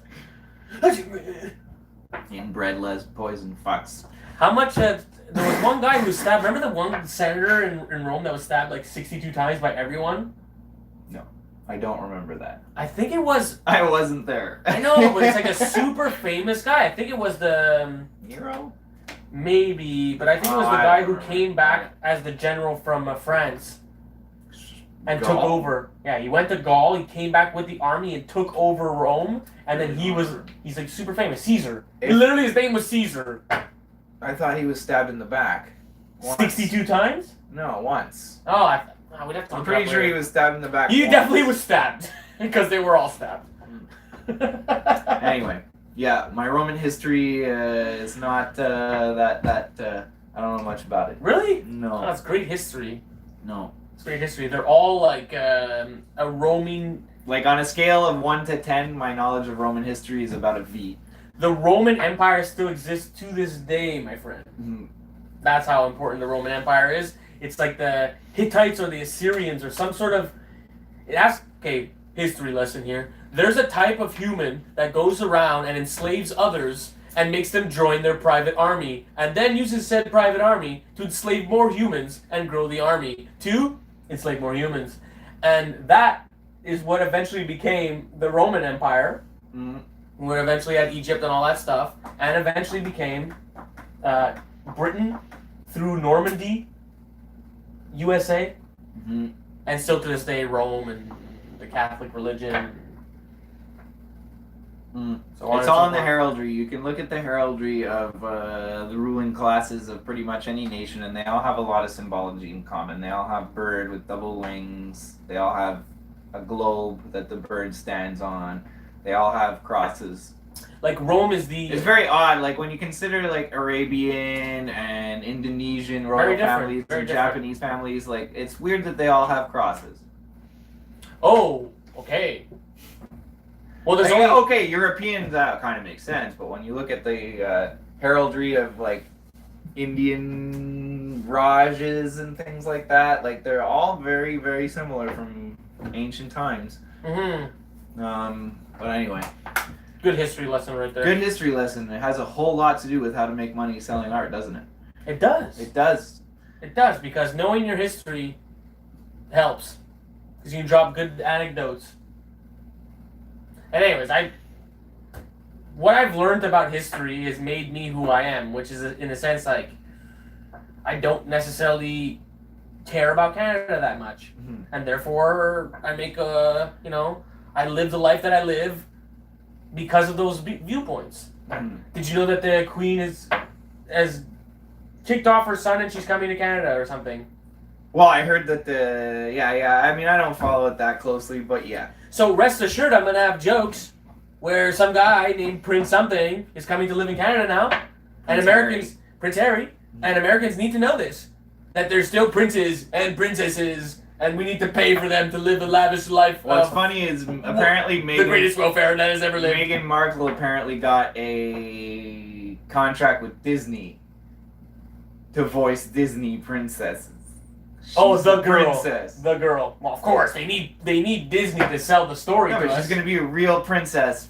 Inbred poison fucks. How much... there was one guy who was stabbed... Remember the one senator in Rome that was stabbed like 62 times by everyone? No, I don't remember that. I think it was... I wasn't there. I know, but it's like a super famous guy. I think it was the... Nero? Maybe, but I think it was the guy who came back as the general from France and took over. Yeah, he went to Gaul, he came back with the army and took over Rome, and then he's like super famous. Caesar. Literally his name was Caesar. I thought he was stabbed in the back. Once. 62 times? No, once. Oh, we'd have to I'm pretty sure he was stabbed in the back. He definitely was stabbed, because they were all stabbed. Anyway. Yeah, my Roman history is not that I don't know much about it. Really? No. Oh, that's great history. No. It's great history. They're all like a Roman... Like on a scale of 1 to 10, my knowledge of Roman history is about a V. The Roman Empire still exists to this day, my friend. Mm-hmm. That's how important the Roman Empire is. It's like the Hittites or the Assyrians or some sort of... Okay, history lesson here. There's a type of human that goes around and enslaves others and makes them join their private army, and then uses said private army to enslave more humans and grow the army to enslave more humans. And that is what eventually became the Roman Empire, what eventually had Egypt and all that stuff, and eventually became Britain through Normandy, USA, and still to this day Rome and the Catholic religion. So it's all in the heraldry. You can look at the heraldry of the ruling classes of pretty much any nation, and they all have a lot of symbology in common. They all have bird with double wings. They all have a globe that the bird stands on. They all have crosses. like Rome is the. It's very odd, like when you consider like Arabian and Indonesian Very royal different, families very and different. Japanese families, like it's weird that they all have crosses. Oh, okay. Well, there's Like, only okay, Europeans that kind of makes sense, but when you look at the heraldry of like Indian Rajas and things like that, like they're all very, very similar from ancient times. But anyway, good history lesson right there. good history lesson. It has a whole lot to do with how to make money selling art, doesn't it? It does. It does. It does, because knowing your history helps. Because you can drop good anecdotes. And anyways, what I've learned about history has made me who I am, which is, in a sense, like, I don't necessarily care about Canada that much. Mm-hmm. And therefore, I make I live the life that I live because of those viewpoints. Mm-hmm. Did you know that the Queen has kicked off her son and she's coming to Canada or something? Well, I heard that I mean, I don't follow it that closely, but yeah. So rest assured, I'm gonna have jokes where some guy named Prince something is coming to live in Canada now, and Prince Harry, and Americans need to know this, that there's still princes and princesses, and we need to pay for them to live a lavish life. What's funny is apparently the greatest welfare that has ever lived. Meghan Markle apparently got a contract with Disney to voice Disney princesses. Oh, She's the girl. princess. The girl. Well, of course, they need Disney to sell the story No, to but us. she's going to be a real princess,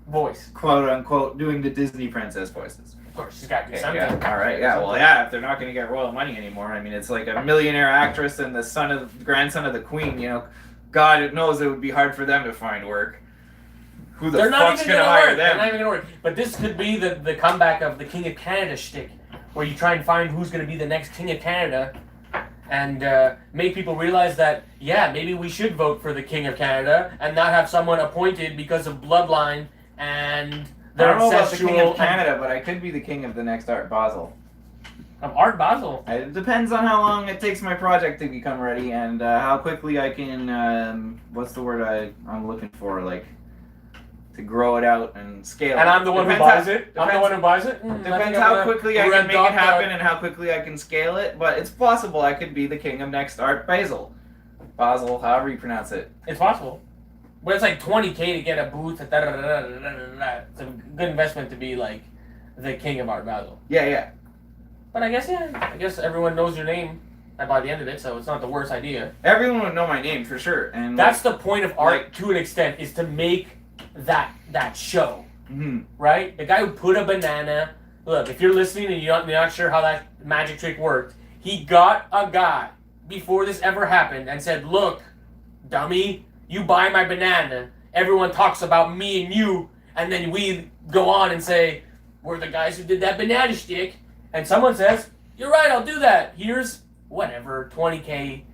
Voice. quote unquote, doing the Disney princess voices. Of course, she's got to do Okay, something. yeah. All right, yeah. Well, yeah. If they're not going to get royal money anymore, I mean, it's like a millionaire actress and the grandson of the queen. You know, God knows it would be hard for them to find work. Who the They're not fuck's even going to gonna hire work. They're them? not even gonna work. But this could be the comeback of the King of Canada shtick, where you try and find who's going to be the next King of Canada, and make people realize that, yeah, maybe we should vote for the King of Canada and not have someone appointed because of bloodline and I their don't know about the king ancestral of Canada, but I could be the king of the next Art Basel. of Art Basel. It depends on how long it takes my project to become ready and how quickly I can, what's the word I'm looking for, like, to grow it out and scale it. And I'm the one who buys it. I'm the one who buys it. Depends how quickly I can make it happen and how quickly I can scale it, but it's possible I could be the king of next Art Basel. Basel, however you pronounce it. It's possible. But it's like $20K to get a booth. It's a good investment to be like the king of Art Basel. Yeah. But I guess everyone knows your name by the end of it, so it's not the worst idea. Everyone would know my name for sure. And That's the point of art to an extent, is to make that show. Mm-hmm. Right? The guy who put a banana. Look, if you're listening and you're not sure how that magic trick worked, he got a guy before this ever happened and said, "Look, dummy, you buy my banana. Everyone talks about me and you, and then we go on and say, we're the guys who did that banana shtick." And someone says, "You're right, I'll do that. Here's whatever, $20K,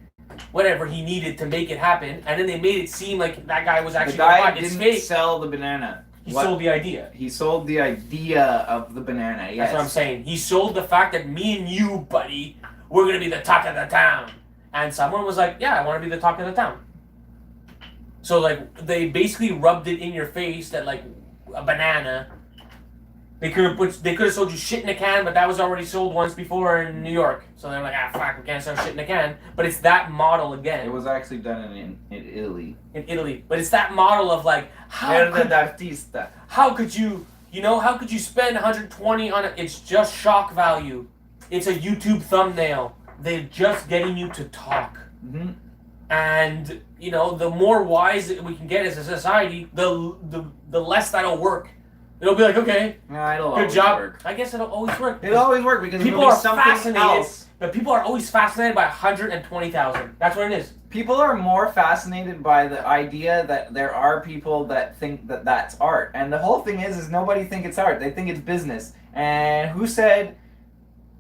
whatever he needed to make it happen." And then they made it seem like that guy was actually the guy it's didn't fake. sell the banana. He sold the idea. He sold the idea of the banana, yes. That's what I'm saying. He sold the fact that me and you, buddy, we're going to be the talk of the town. And someone was like, "Yeah, I want to be the talk of the town." So, like, they basically rubbed it in your face that, like, a banana, they could have sold you shit in a can, but that was already sold once before in New York. So they're like, fuck, we can't sell shit in a can. But it's that model again. It was actually done in Italy. In Italy. But it's that model of, like, how could you spend 120 on it? It's just shock value. It's a YouTube thumbnail. They're just getting you to talk. Mm-hmm. And, the more wise we can get as a society, the less that'll work. It'll be like, okay, good job. Work. I guess it'll always work. It'll always work because people it'll be are something fascinated. else. But people are always fascinated by 120,000. That's what it is. People are more fascinated by the idea that there are people that think that that's art. And the whole thing is nobody think it's art. They think it's business. And who said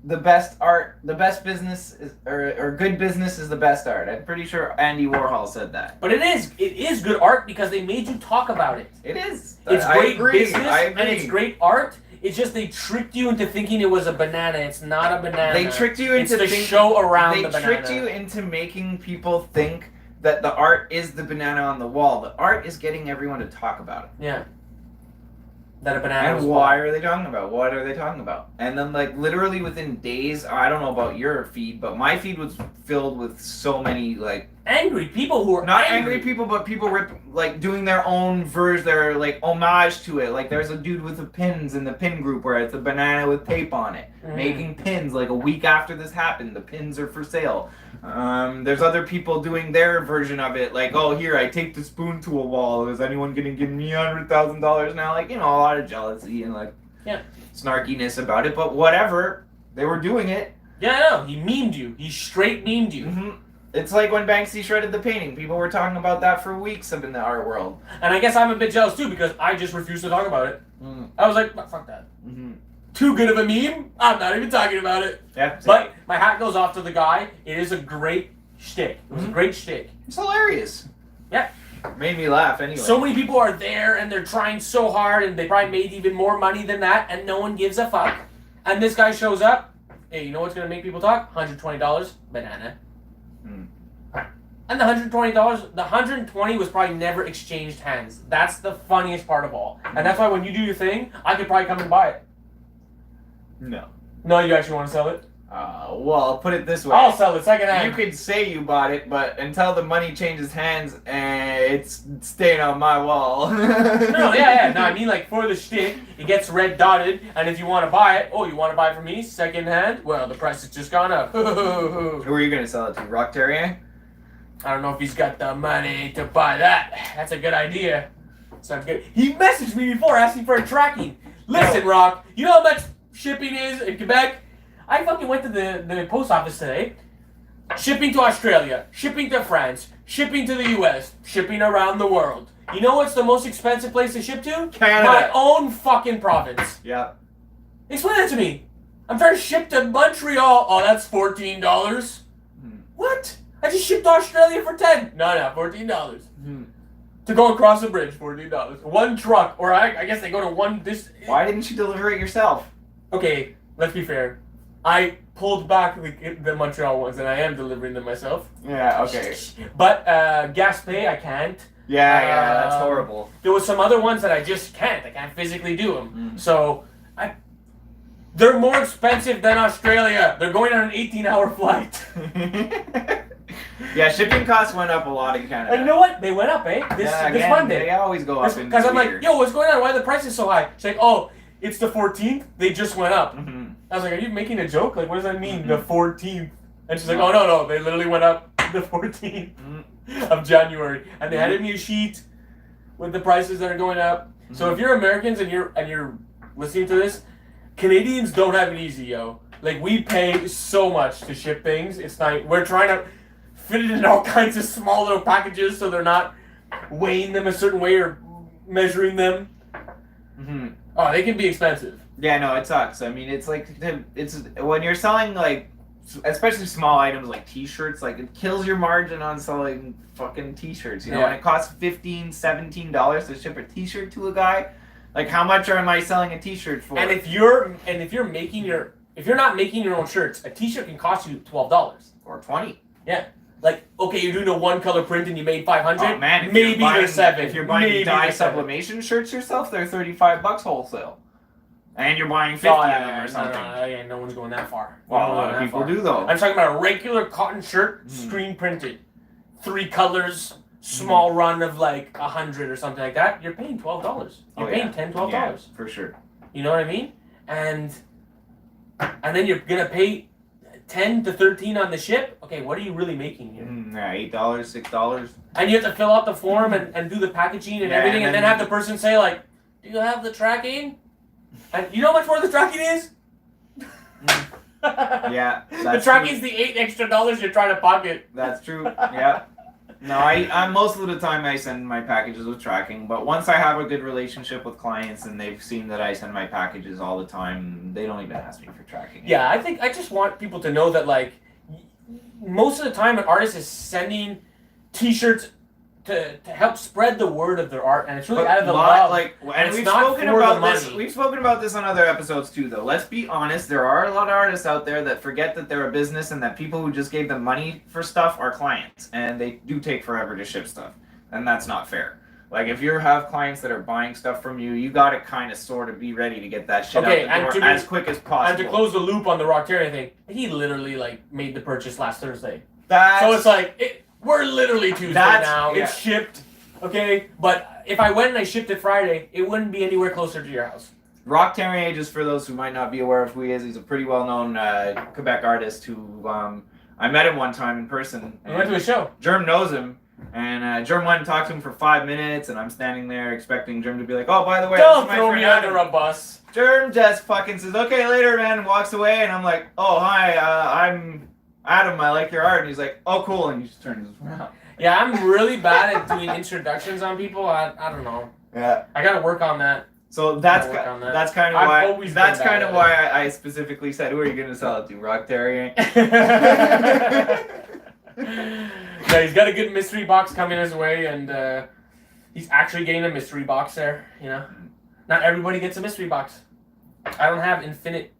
the best art, the best business, or good business is the best art? I'm pretty sure Andy Warhol said that. But it is good art because they made you talk about it. It is. It's great business I agree. and it's great art. It's just they tricked you into thinking it was a banana. It's not a banana. They tricked you into the show around the banana. They tricked you into making people think that the art is the banana on the wall. The art is getting everyone to talk about it. Yeah. that a banana was And why are they talking about? What are they talking about? And then, like, literally within days, I don't know about your feed, but my feed was filled with so many, like, angry people who are not angry people, but people doing their own version, their, like, homage to it. Like, there's a dude with the pins in the pin group where it's a banana with tape on it, making pins. Like, a week after this happened, the pins are for sale. There's other people doing their version of it, like, oh, here, I taped a spoon to a wall. Is anyone gonna give me $100,000 now? Like, you know, a lot of jealousy and, like, snarkiness about it, but whatever. They were doing it. Yeah, I know. He memed you. He straight memed you. Mm-hmm. It's like when Banksy shredded the painting. People were talking about that for weeks up in the art world. And I guess I'm a bit jealous too because I just refused to talk about it. I was like, fuck that. Too good of a meme? I'm not even talking about it. Yeah, but my hat goes off to the guy. It is a great shtick. It was a great shtick. It's hilarious. Yeah. Made me laugh anyway. So many people are there and they're trying so hard and they probably made even more money than that and no one gives a fuck. And this guy shows up. Hey, you know what's going to make people talk? $120. Banana. And the $120, the $120 was probably never exchanged hands. That's the funniest part of all. And that's why when you do your thing, I could probably come and buy it. No. No, you actually want to sell it? Well, I'll put it this way. I'll sell it second hand. You could say you bought it, but until the money changes hands, it's staying on my wall. No, I mean, like, for the shtick, it gets red dotted, and if you want to buy it, you want to buy it from me, second hand? Well, the price has just gone up. Who are you going to sell it to? Rock Terrier? I don't know if he's got the money to buy that. That's a good idea. Sounds good. He messaged me before asking for a tracking. Listen, Rock, you know how much shipping is in Quebec? I fucking went to the post office today. Shipping to Australia, shipping to France, shipping to the US, shipping around the world. You know what's the most expensive place to ship to? Canada. My own fucking province. Yeah. Explain that to me. I'm trying to ship to Montreal. Oh, that's $14. What? I just shipped to Australia for $10. No, $14. To go across the bridge, $14. One truck, or I guess they go to one. Why didn't you deliver it yourself? Okay, let's be fair. I pulled back the Montreal ones, and I am delivering them myself. Yeah, okay. But Gaspé, I can't. Yeah, that's horrible. There was some other ones that I just can't. I can't physically do them. So, they're more expensive than Australia. They're going on an 18-hour flight. Yeah, shipping costs went up a lot in Canada. And you know what? They went up, eh? This Monday. They always go up. Because I'm like, yo, what's going on? Why are the prices so high? She's like, oh, it's the 14th. They just went up. I was like, are you making a joke? Like, what does that mean, the 14th? And she's like, oh, no. They literally went up the 14th of January. And they handed me a sheet with the prices that are going up. So if you're Americans and you're listening to this, Canadians don't have it easy, yo. Like, we pay so much to ship things. It's not, we're trying to fit it in all kinds of small little packages so they're not weighing them a certain way or measuring them. Oh, they can be expensive. Yeah, no, it sucks. I mean, it's like, it's when you're selling, like, especially small items like t-shirts, like, it kills your margin on selling fucking t-shirts, you know? And it costs $15, $17 to ship a t-shirt to a guy. Like, how much am I selling a t-shirt for? And if you're not making your own shirts, a t-shirt can cost you $12 or $20. Yeah. Like, okay, you're doing a one color print and you made $500. Oh man, maybe they're $7. If you're buying dye sublimation shirts yourself, they're $35 wholesale. And you're buying 50 of them or something. No one's going that far. Well, a lot of people do though. I'm talking about a regular cotton shirt, screen printed, 3 colors, small run of like 100 or something like that. You're paying $12. You're paying $10, $12. Yeah, for sure. You know what I mean? And then you're gonna pay $10 to $13 on the ship. Okay, what are you really making here? $8, $6. And you have to fill out the form and do the packaging and everything, and then have the person say like, "Do you have the tracking?" And you know how much more the tracking is? Yeah, the tracking's the $8 extra you're trying to pocket. That's true. Yeah. No, I most of the time I send my packages with tracking, but once I have a good relationship with clients and they've seen that I send my packages all the time, they don't even ask me for tracking. Yeah, I just want people to know that, like, most of the time an artist is sending t-shirts to help spread the word of their art, and it's really out of the love. Like, and it's we've not spoken for about the this. money. We've spoken about this on other episodes too, though. Let's be honest. There are a lot of artists out there that forget that they're a business and that people who just gave them money for stuff are clients, and they do take forever to ship stuff, and that's not fair. Like, if you have clients that are buying stuff from you, you got to kind of sort of be ready to get that shit Okay, out the door as quick as possible. And to close the loop on the Rocktaria thing, he literally like made the purchase last Thursday. That's, so it's like we're literally Tuesday now. Yeah. It's shipped, okay. But if I went and I shipped it Friday, it wouldn't be anywhere closer to your house. Rocktaria, just for those who might not be aware of who he is, he's a pretty well-known Quebec artist who I met him one time in person. We went to a show. Germ knows him. And Germ went and talked to him for 5 minutes, and I'm standing there expecting Germ to be like, oh, by the way, don't throw me under a bus. Germ just fucking says, okay, later, man, and walks away, and I'm like, oh, hi, I'm Adam, I like your art. And he's like, oh, cool, and he just turns around. Yeah, I'm really bad at doing introductions on people. I don't know. Yeah. I gotta work on that. So that's kind of why I specifically said, who are you gonna sell it to, Rocktaria? No, he's got a good mystery box coming his way, and he's actually getting a mystery box there. You know, not everybody gets a mystery box. I don't have infinite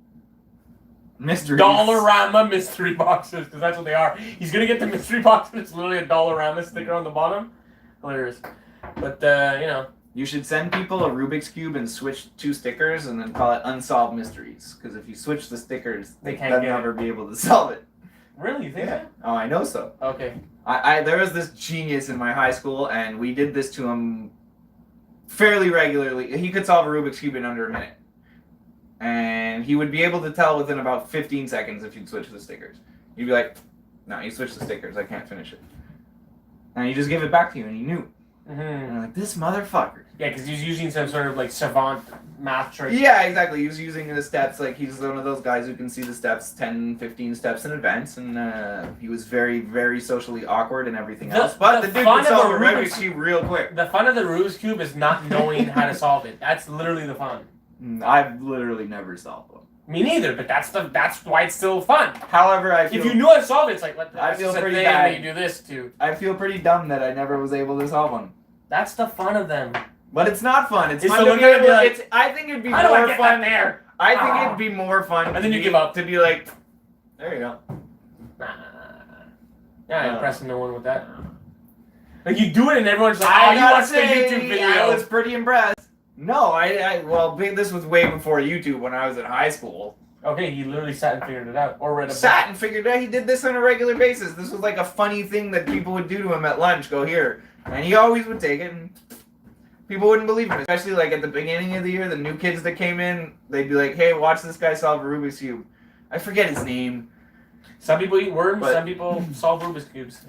mystery Dollarama mystery boxes because that's what they are. He's gonna get the mystery box, and it's literally a Dollarama sticker on the bottom. Hilarious, but you know. You should send people a Rubik's Cube and switch 2 stickers and then call it Unsolved Mysteries. Because if you switch the stickers, they'll never be able to solve it. Really? You think so? Oh, I know so. Okay. There was this genius in my high school, and we did this to him fairly regularly. He could solve a Rubik's Cube in under a minute. And he would be able to tell within about 15 seconds if you'd switch the stickers. You'd be like, no, you switched the stickers. I can't finish it. And he just give it back to you, and he knew. Mm-hmm. And I'm like, this motherfucker. Yeah, because he's using some sort of like savant math trick. Yeah, exactly. He was using the steps, like he's one of those guys who can see the steps 10, 15 steps in advance, and he was very, very socially awkward and everything else. But the dude could solve a Rubik's Cube real quick. The fun of the Rubik's Cube is not knowing how to solve it. That's literally the fun. I've literally never solved one. Me neither, but that's why it's still fun. However, if you knew how to solve it, it's like I feel pretty bad. That you do this too. I feel pretty dumb that I never was able to solve one. That's the fun of them. But it's not fun. It's fun to to be able. Like, I think it'd be more fun there. I think it'd be more fun. And then you give up to be like, there you go. Yeah, impressing no one with that. Like you do it and everyone's like, oh, you watched the YouTube video. I was pretty impressed. No, well, this was way before YouTube when I was in high school. Okay, he literally sat and figured it out, or read a book. Sat and figured it out. He did this on a regular basis. This was like a funny thing that people would do to him at lunch. Go here, and he always would take it, and people wouldn't believe him. Especially like at the beginning of the year, the new kids that came in, they'd be like, "Hey, watch this guy solve a Rubik's Cube." I forget his name. Some people eat worms. Some people solve Rubik's cubes.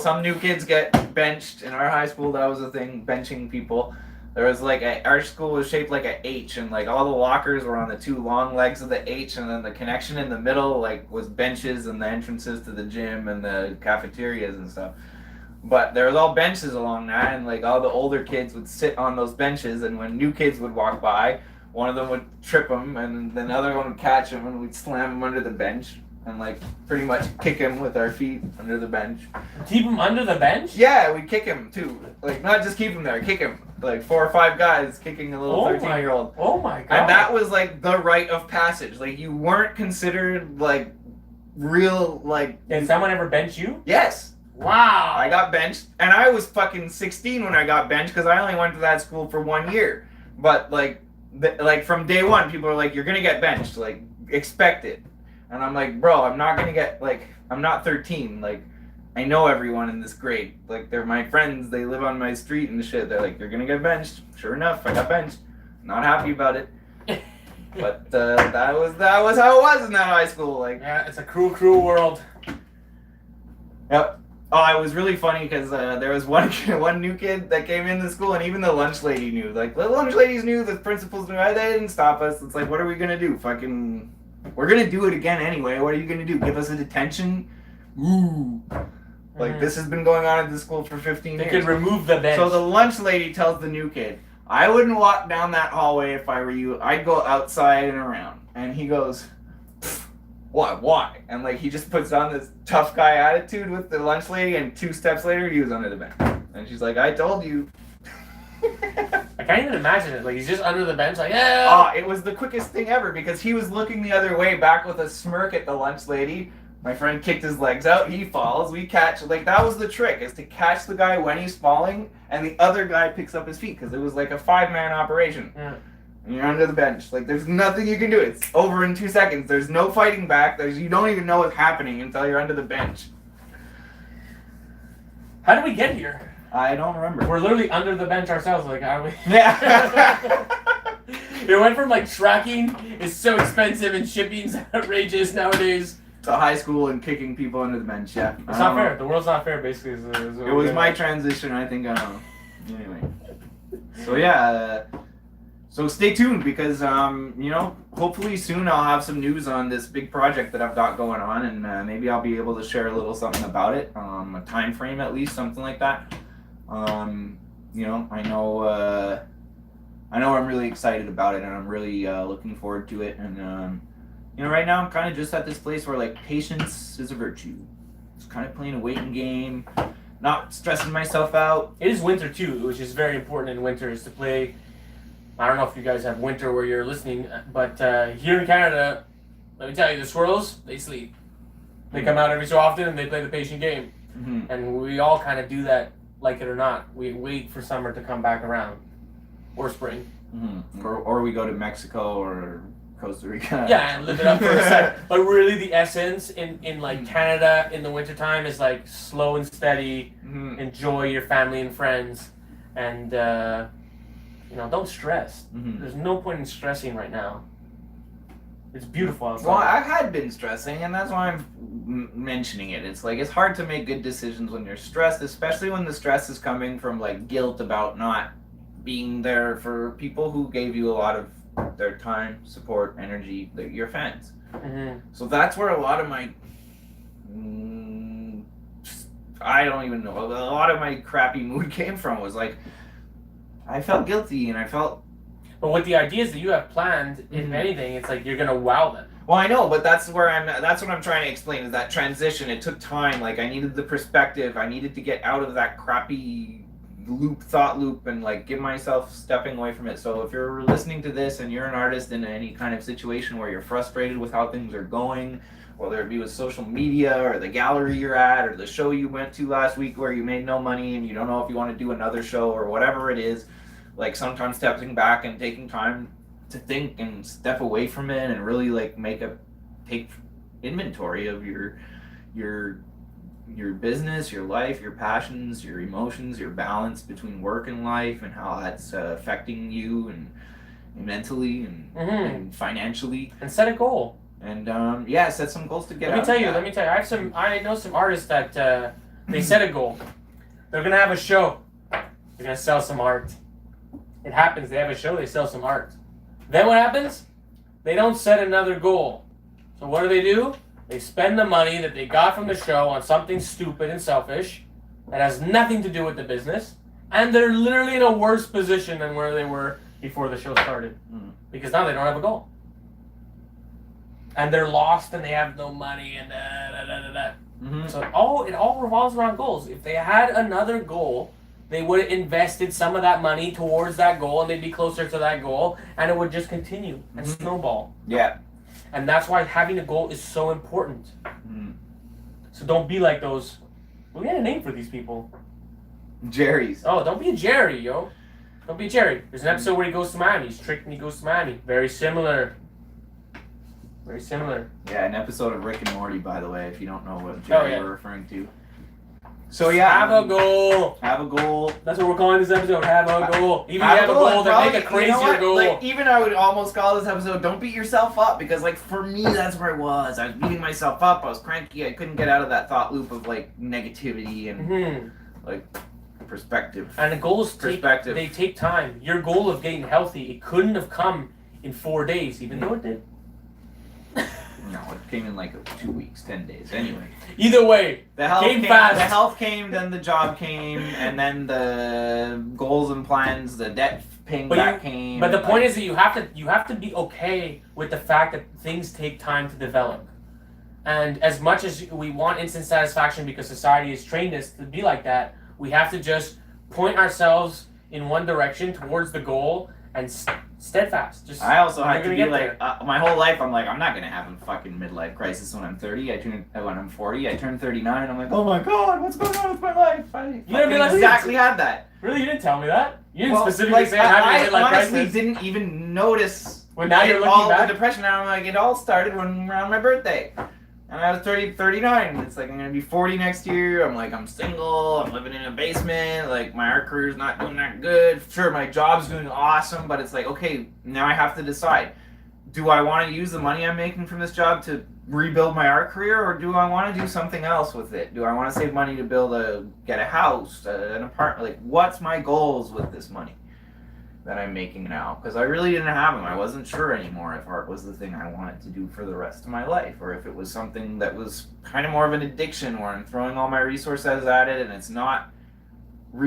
Some new kids get benched. In our high school, that was a thing, benching people. There was like our school was shaped like a H, and like all the lockers were on the 2 long legs of the H, and then the connection in the middle like was benches and the entrances to the gym and the cafeterias and stuff. But there was all benches along that, and like all the older kids would sit on those benches, and when new kids would walk by, one of them would trip them, and then the other one would catch him, and we'd slam him under the bench. And like pretty much kick him with our feet under the bench. Keep him under the bench? Yeah, we kick him too. Like not just keep him there, kick him. Like 4 or 5 guys kicking a little 13-year-old. Oh my god! And that was like the rite of passage. Like you weren't considered like real like. Did someone ever bench you? Yes. Wow. I got benched, and I was fucking 16 when I got benched because I only went to that school for 1 year. But like from day one, people are like, "You're gonna get benched. Like expect it." And I'm like, bro, I'm not gonna get, like, I'm not 13. Like, I know everyone in this grade. Like, they're my friends. They live on my street and shit. They're like, you're gonna get benched. Sure enough, I got benched. Not happy about it. But that was how it was in that high school. Like, yeah, it's a cruel, cruel world. Yep. Oh, it was really funny because there was one new kid that came into school, and even the lunch lady knew. Like, the lunch ladies knew, the principals knew. They didn't stop us. It's like, what are we gonna do? Fucking... We're gonna do it again anyway. What are you gonna do? Give us a detention? Ooh. Like, this has been going on at this school for 15 years. They could remove the bench. So the lunch lady tells the new kid, I wouldn't walk down that hallway if I were you. I'd go outside and around. And he goes, what? Why? And, like, he just puts on this tough guy attitude with the lunch lady, and 2 steps later, he was under the bench. And she's like, I told you. I can't even imagine it. Like, he's just under the bench, like, yeah. Oh, it was the quickest thing ever because he was looking the other way back with a smirk at the lunch lady My friend kicked his legs out. He falls. We catch. Like, that was the trick, is to catch the guy when he's falling, and the other guy picks up his feet, because it was like a 5-man operation. Yeah. And you're under the bench. Like, there's nothing you can do. It's over in 2 seconds. There's no fighting back. You don't even know what's happening until you're under the bench. How did we get here? I don't remember. We're literally under the bench ourselves. Like, are we? Yeah. It went from like tracking is so expensive and shipping's outrageous nowadays. To high school and kicking people under the bench. Yeah. It's not fair. The world's not fair, basically. It was my transition, I think. I don't know. Anyway. So yeah. So stay tuned, because hopefully soon I'll have some news on this big project that I've got going on, and maybe I'll be able to share a little something about it, a time frame at least, something like that. I know I'm really excited about it, and I'm really looking forward to it. And right now I'm kind of just at this place where, like, patience is a virtue. It's kind of playing a waiting game, not stressing myself out. It is winter too, which is very important in winter, is to play. I don't know if you guys have winter where you're listening, but here in Canada, let me tell you, the squirrels, they sleep. They come out every so often and they play the patient game. Mm-hmm. And we all kind of do that, like it or not. We wait for summer to come back around. Or spring. Mm-hmm. Or we go to Mexico or Costa Rica. Yeah, and live it up for a sec. But really the essence in like Canada in the wintertime is like slow and steady. Mm-hmm. Enjoy your family and friends. And don't stress. Mm-hmm. There's no point in stressing right now. It's beautiful outside. Well, I had been stressing, and that's why I'm mentioning it. It's like, it's hard to make good decisions when you're stressed, especially when the stress is coming from, like, guilt about not being there for people who gave you a lot of their time, support, energy, your fans. Mm-hmm. So that's where a lot of my I don't even know, a lot of my crappy mood came from. Was like, I felt guilty, and I felt. But with the ideas that you have planned, if anything, it's like you're gonna wow them. Well, I know, but that's what I'm trying to explain, is that transition. It took time. Like, I needed the perspective. I needed to get out of that crappy thought loop, and like give myself stepping away from it. So if you're listening to this and you're an artist in any kind of situation where you're frustrated with how things are going, whether it be with social media or the gallery you're at or the show you went to last week where you made no money and you don't know if you want to do another show or whatever it is, like, sometimes stepping back and taking time to think and step away from it and really like take inventory of your business, your life, your passions, your emotions, your balance between work and life, and how that's affecting you and mentally and financially. And set a goal. And set some goals to get Let me tell you. I know some artists that they set a goal. They're gonna have a show. They're gonna sell some art. It happens. They have a show. They sell some art. Then what happens? They don't set another goal. So what do? They spend the money that they got from the show on something stupid and selfish that has nothing to do with the business, and they're literally in a worse position than where they were before the show started, because now they don't have a goal, and they're lost and they have no money and So it all revolves around goals. If they had another goal, they would have invested some of that money towards that goal, and they'd be closer to that goal, and it would just continue and snowball. Yeah. And that's why having a goal is so important. So don't be like those. We got a name for these people. Jerry's. Oh, don't be a Jerry, yo. Don't be a Jerry. There's an episode where he goes to Miami. He's tricked and he goes to Miami. Very similar. Very similar. Yeah, an episode of Rick and Morty, by the way, if you don't know what Jerry we're referring to. So have a goal. Have a goal. That's what we're calling this episode. Have a goal. Even if you have a goal, then make a crazier goal. Like, even I would almost call this episode "Don't Beat Yourself Up," because, like, for me, that's where I was. I was beating myself up. I was cranky. I couldn't get out of that thought loop of like negativity and like perspective. And the goals take time. Your goal of getting healthy, it couldn't have come in 4 days, even though it did. No, it came in like 2 weeks, 10 days. Anyway. Either way, the health came fast. The health came, then the job came, and then the goals and plans, the debt paying back came. But the point is that you have to be okay with the fact that things take time to develop. And as much as we want instant satisfaction because society has trained us to be like that, we have to just point ourselves in one direction towards the goal and steadfast. Just I also had you're to gonna be get like, there. my whole life, I'm like, I'm not gonna have a fucking midlife crisis when I'm 30. When I'm 40, I turn 39. I'm like, oh my god, what's going on with my life? I gonna be like, exactly had that. Really, you didn't tell me that. You didn't Well, specifically like, say having a midlife I honestly crisis. didn't even notice When now you're all looking back. the depression. Now I'm like, it all started when around my birthday. And I was 39. It's like I'm gonna be 40 next year. I'm like, I'm single. I'm living in a basement. Like my art career's not doing that good. Sure, my job's doing awesome, but it's like, okay, now I have to decide: do I want to use the money I'm making from this job to rebuild my art career, or do I want to do something else with it? Do I want to save money to get a house, an apartment? Like, what's my goals with this money that I'm making now? Because I really didn't have them. I wasn't sure anymore if art was the thing I wanted to do for the rest of my life, or if it was something that was kind of more of an addiction where I'm throwing all my resources at it and it's not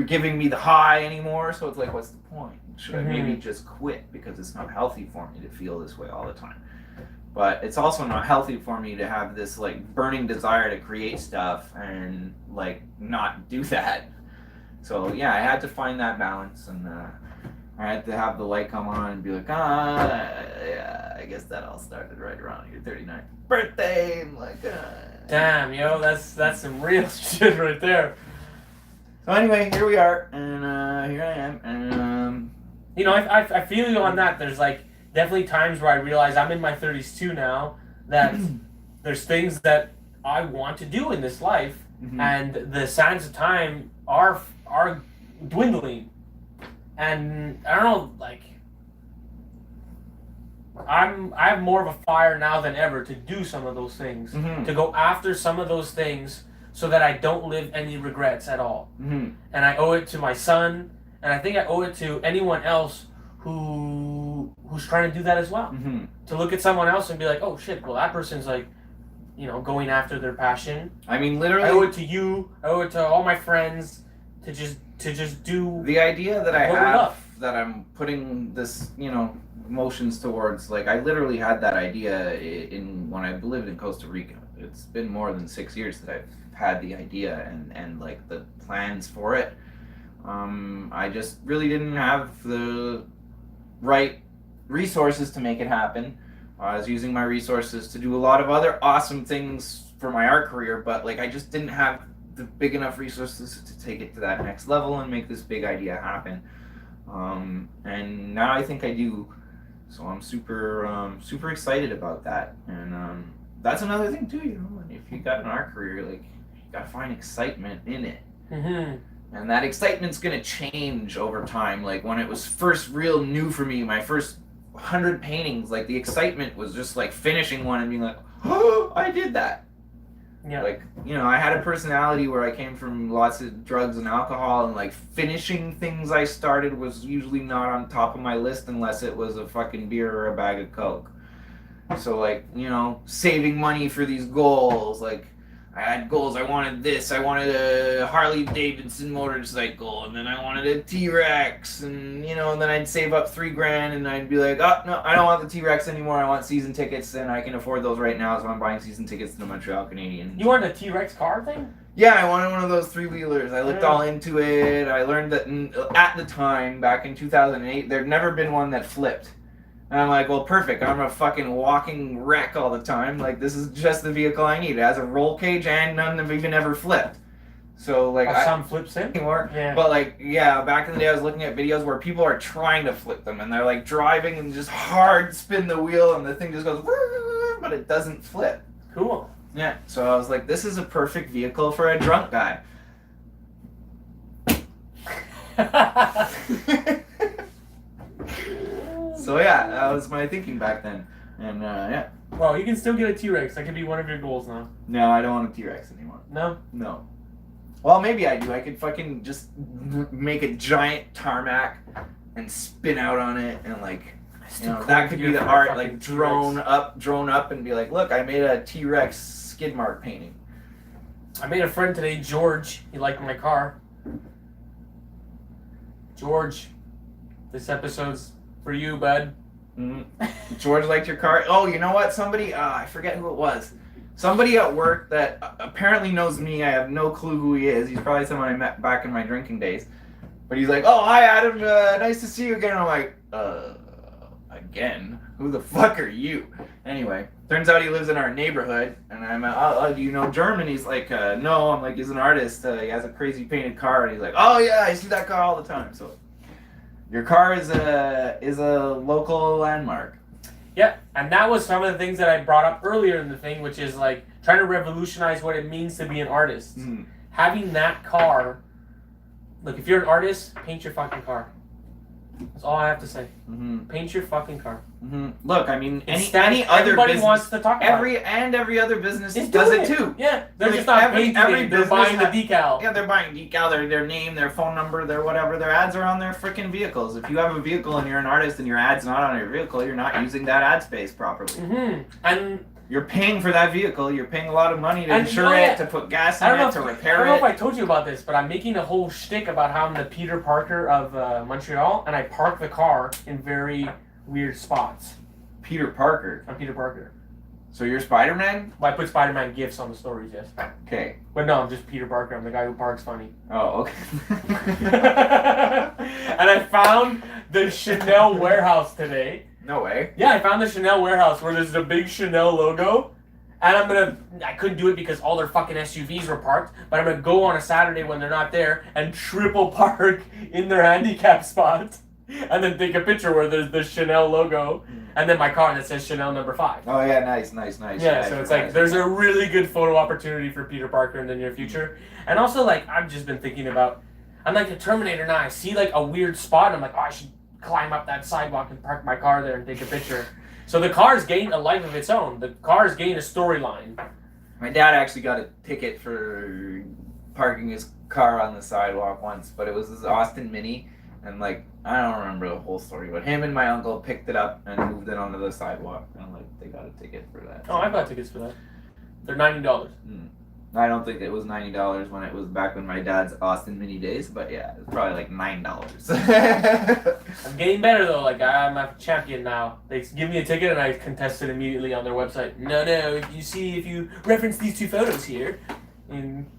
giving me the high anymore. So it's like, what's the point? Should I maybe just quit because it's not healthy for me to feel this way all the time? But it's also not healthy for me to have this like burning desire to create stuff and like not do that. So yeah, I had to find that balance, and I had to have the light come on and be like, yeah, I guess that all started right around your 39th birthday. I'm like, Damn, yo, that's some real shit right there. So anyway, here we are, and here I am, and You know, I feel you on that. There's like definitely times where I realize I'm in my 30s too now, that there's things that I want to do in this life, and the signs of time are dwindling. And I don't know, like, I have more of a fire now than ever to do some of those things, to go after some of those things, so that I don't live any regrets at all. And I owe it to my son, and I think I owe it to anyone else who's trying to do that as well. To look at someone else and be like, oh shit, well that person's like, you know, going after their passion. I mean, literally, I owe it to you. I owe it to all my friends to just do the idea that I what we have, love. that I'm putting this, you know, emotions towards. Like, I literally had that idea in when I lived in Costa Rica. It's been more than 6 years that I've had the idea and like the plans for it. I just really didn't have the right resources to make it happen. I was using my resources to do a lot of other awesome things for my art career, but like I just didn't have the big enough resources to take it to that next level and make this big idea happen. And now I think I do. So I'm super excited about that. And that's another thing too, you know, if you got an art career, like, you gotta find excitement in it. And that excitement's gonna change over time. Like, when it was first real new for me, my first 100 paintings, like, the excitement was just like finishing one and being like, oh, I did that. Yeah. Like, you know, I had a personality where I came from lots of drugs and alcohol, and like finishing things I started was usually not on top of my list unless it was a fucking beer or a bag of Coke. So like, you know, saving money for these goals, like, I had goals. I wanted this. I wanted a Harley Davidson motorcycle, and then I wanted a T-Rex, and you know, and then I'd save up $3,000, and I'd be like, oh no, I don't want the T-Rex anymore. I want season tickets, and I can afford those right now, so I'm buying season tickets to the Montreal Canadiens. You want a T-Rex car thing? Yeah, I wanted one of those 3-wheelers. I looked all into it. I learned that at the time, back in 2008, there'd never been one that flipped. And I'm like, well, perfect. I'm a fucking walking wreck all the time. Like, this is just the vehicle I need. It has a roll cage and none have even ever flipped. So, like, some flips in? Anymore. Yeah. But, like, yeah, back in the day, I was looking at videos where people are trying to flip them. And they're, like, driving and just hard spin the wheel. And the thing just goes, but it doesn't flip. Cool. Yeah. So I was like, this is a perfect vehicle for a drunk guy. So yeah, that was my thinking back then, and yeah. Well, you can still get a T-Rex. That could be one of your goals now. No, I don't want a T-Rex anymore. No? No. Well, maybe I do. I could fucking just make a giant tarmac and spin out on it, and like, you know, that could be the art, like drone up, and be like, look, I made a T-Rex skid mark painting. I made a friend today, George. He liked my car. George, this episode's for you, bud. George liked your car. Oh, you know what? Somebody, I forget who it was. Somebody at work that apparently knows me. I have no clue who he is. He's probably someone I met back in my drinking days. But he's like, oh, hi, Adam. Nice to see you again. I'm like, again? Who the fuck are you? Anyway, turns out he lives in our neighborhood, and I'm do you know German? He's like, no. I'm like, he's an artist. He has a crazy painted car, and he's like, oh yeah, I see that car all the time. So your car is a local landmark. Yeah, and that was some of the things that I brought up earlier in the thing, which is like trying to revolutionize what it means to be an artist. Mm. Having that car, look, if you're an artist, paint your fucking car. That's all I have to say. Mm-hmm. Paint your fucking car. Mm-hmm. Look, I mean, any other everybody business, wants to talk about it. every other business It's does doing it too. Yeah, they're Like just not every painting it. They're business buying the decal. Yeah, they're buying decal, their name, their phone number, their whatever. Their ads are on their freaking vehicles. If you have a vehicle and you're an artist and your ad's not on your vehicle, you're not using that ad space properly. Mm-hmm. And you're paying for that vehicle. You're paying a lot of money to And insure it, to put gas in it, to repair it. I don't know if I told you about this, but I'm making a whole shtick about how I'm the Peter Parker of Montreal, and I park the car in very weird spots. Peter Parker. I'm Peter Parker. So you're Spider-Man? Well, I put Spider-Man gifts on the stories, yes. Okay. But no, I'm just Peter Parker. I'm the guy who parks funny. Oh, okay. And I found the Chanel warehouse today. No way. Yeah, I found the Chanel warehouse where there's a big Chanel logo. And I couldn't do it because all their fucking SUVs were parked, but I'm gonna go on a Saturday when they're not there and triple park in their handicap spot. And then take a picture where there's the Chanel logo and then my car that says Chanel number 5. Oh yeah, nice. Yeah, so it's like there's a really good photo opportunity for Peter Parker in the near future. And also like I've just been thinking about, I'm like the Terminator now. I see like a weird spot and I'm like, oh, I should climb up that sidewalk and park my car there and take a picture. So the car's gained a life of its own. The car's gained a storyline. My dad actually got a ticket for parking his car on the sidewalk once, but it was his Austin Mini, and like I don't remember the whole story, but him and my uncle picked it up and moved it onto the sidewalk, and like they got a ticket for that. Oh, I got tickets for that. They're $90. I don't think it was $90 when it was back in my dad's Austin Mini days, but yeah, it was probably like $9. I'm getting better though. Like I'm a champion now. They give me a ticket and I contest it immediately on their website. No, if you reference these 2 photos here, and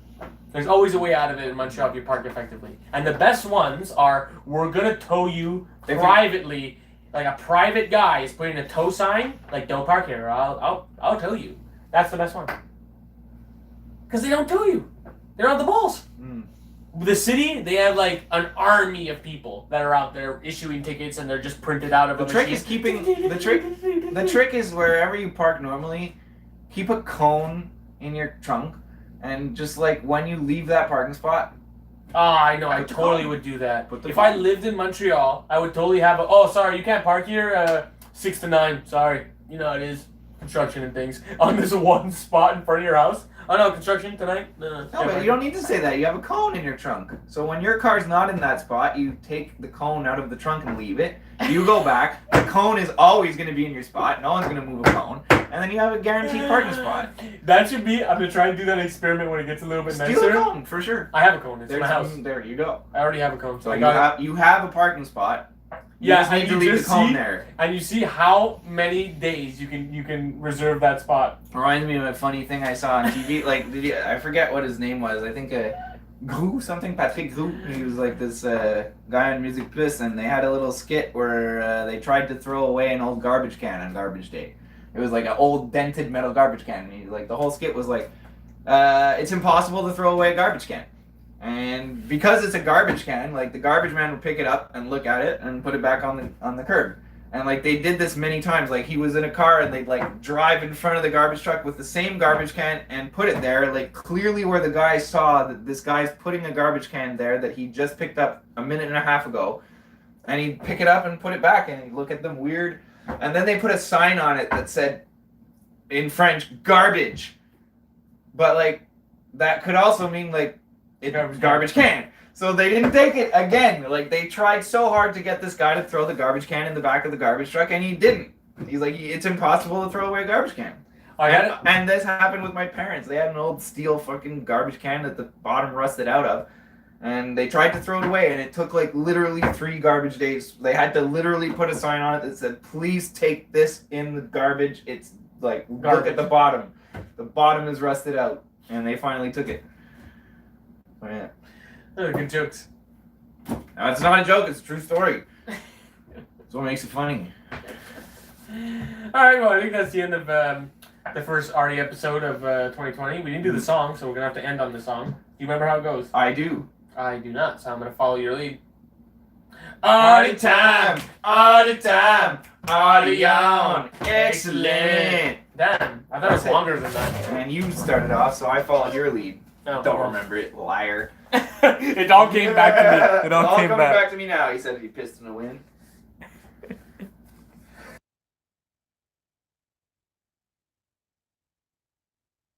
there's always a way out of it in Montreal if you park effectively. And the best ones are, we're gonna tow you privately. Like a private guy is putting a tow sign. Like don't park here. I'll tow you. That's the best one. Because they don't tow you. They're on the balls. The city, they have like an army of people that are out there issuing tickets and they're just printed out of a trick machine. is keeping the trick is wherever you park normally, keep a cone in your trunk, and just like when you leave that parking spot. Oh, I know. I totally would do that. If I lived in Montreal, I would totally have sorry, you can't park here 6 to 9. Sorry. You know how it is. Construction and things. On this one spot in front of your house. Oh no, construction tonight? No, but you don't need to say that. You have a cone in your trunk. So when your car's not in that spot, you take the cone out of the trunk and leave it. You go back. The cone is always going to be in your spot. No one's going to move a cone. And then you have a guaranteed parking spot. That should be, I'm going to try and do that experiment when it gets a little bit nicer. Steal a cone, for sure. I have a cone. It's in my house. There you go. I already have a cone. So you have a parking spot. You just need to leave the cone there. And you see how many days you can reserve that spot. Reminds me of a funny thing I saw on TV. Like, I forget what his name was. I think Patrick Gru. He was like this guy on Music Plus, and they had a little skit where they tried to throw away an old garbage can on garbage day. It was like an old dented metal garbage can. And like the whole skit was like, it's impossible to throw away a garbage can. And because it's a garbage can, like the garbage man would pick it up and look at it and put it back on the curb. And like they did this many times. Like he was in a car and they'd like drive in front of the garbage truck with the same garbage can and put it there, like clearly where the guy saw that this guy's putting a garbage can there that he just picked up a minute and a half ago. And he'd pick it up and put it back and he'd look at them weird. And then they put a sign on it that said, in French, garbage. But like that could also mean like it's garbage can. So they didn't take it again. Like they tried so hard to get this guy to throw the garbage can in the back of the garbage truck, and he didn't. He's like, it's impossible to throw away a garbage can. And this happened with my parents. They had an old steel fucking garbage can that the bottom rusted out of, and they tried to throw it away, and it took like literally 3 garbage days. They had to literally put a sign on it that said, "Please take this in the garbage. It's like look at the bottom. The bottom is rusted out," and they finally took it. Oh, yeah. Those are good jokes. No, it's not a joke. It's a true story. That's what makes it funny. All right, well, I think that's the end of the first Arty episode of 2020. We didn't do the song, so we're gonna have to end on the song. Do you remember how it goes? I do. I do not, so I'm gonna follow your lead. Arty time, Arty time, Arty on. Excellent. Damn, I thought it was longer than that. And you started off, so I followed your lead. No, Don't well, remember it, liar. it all came back to me. It all came coming back. back to me now. He said he pissed in the wind.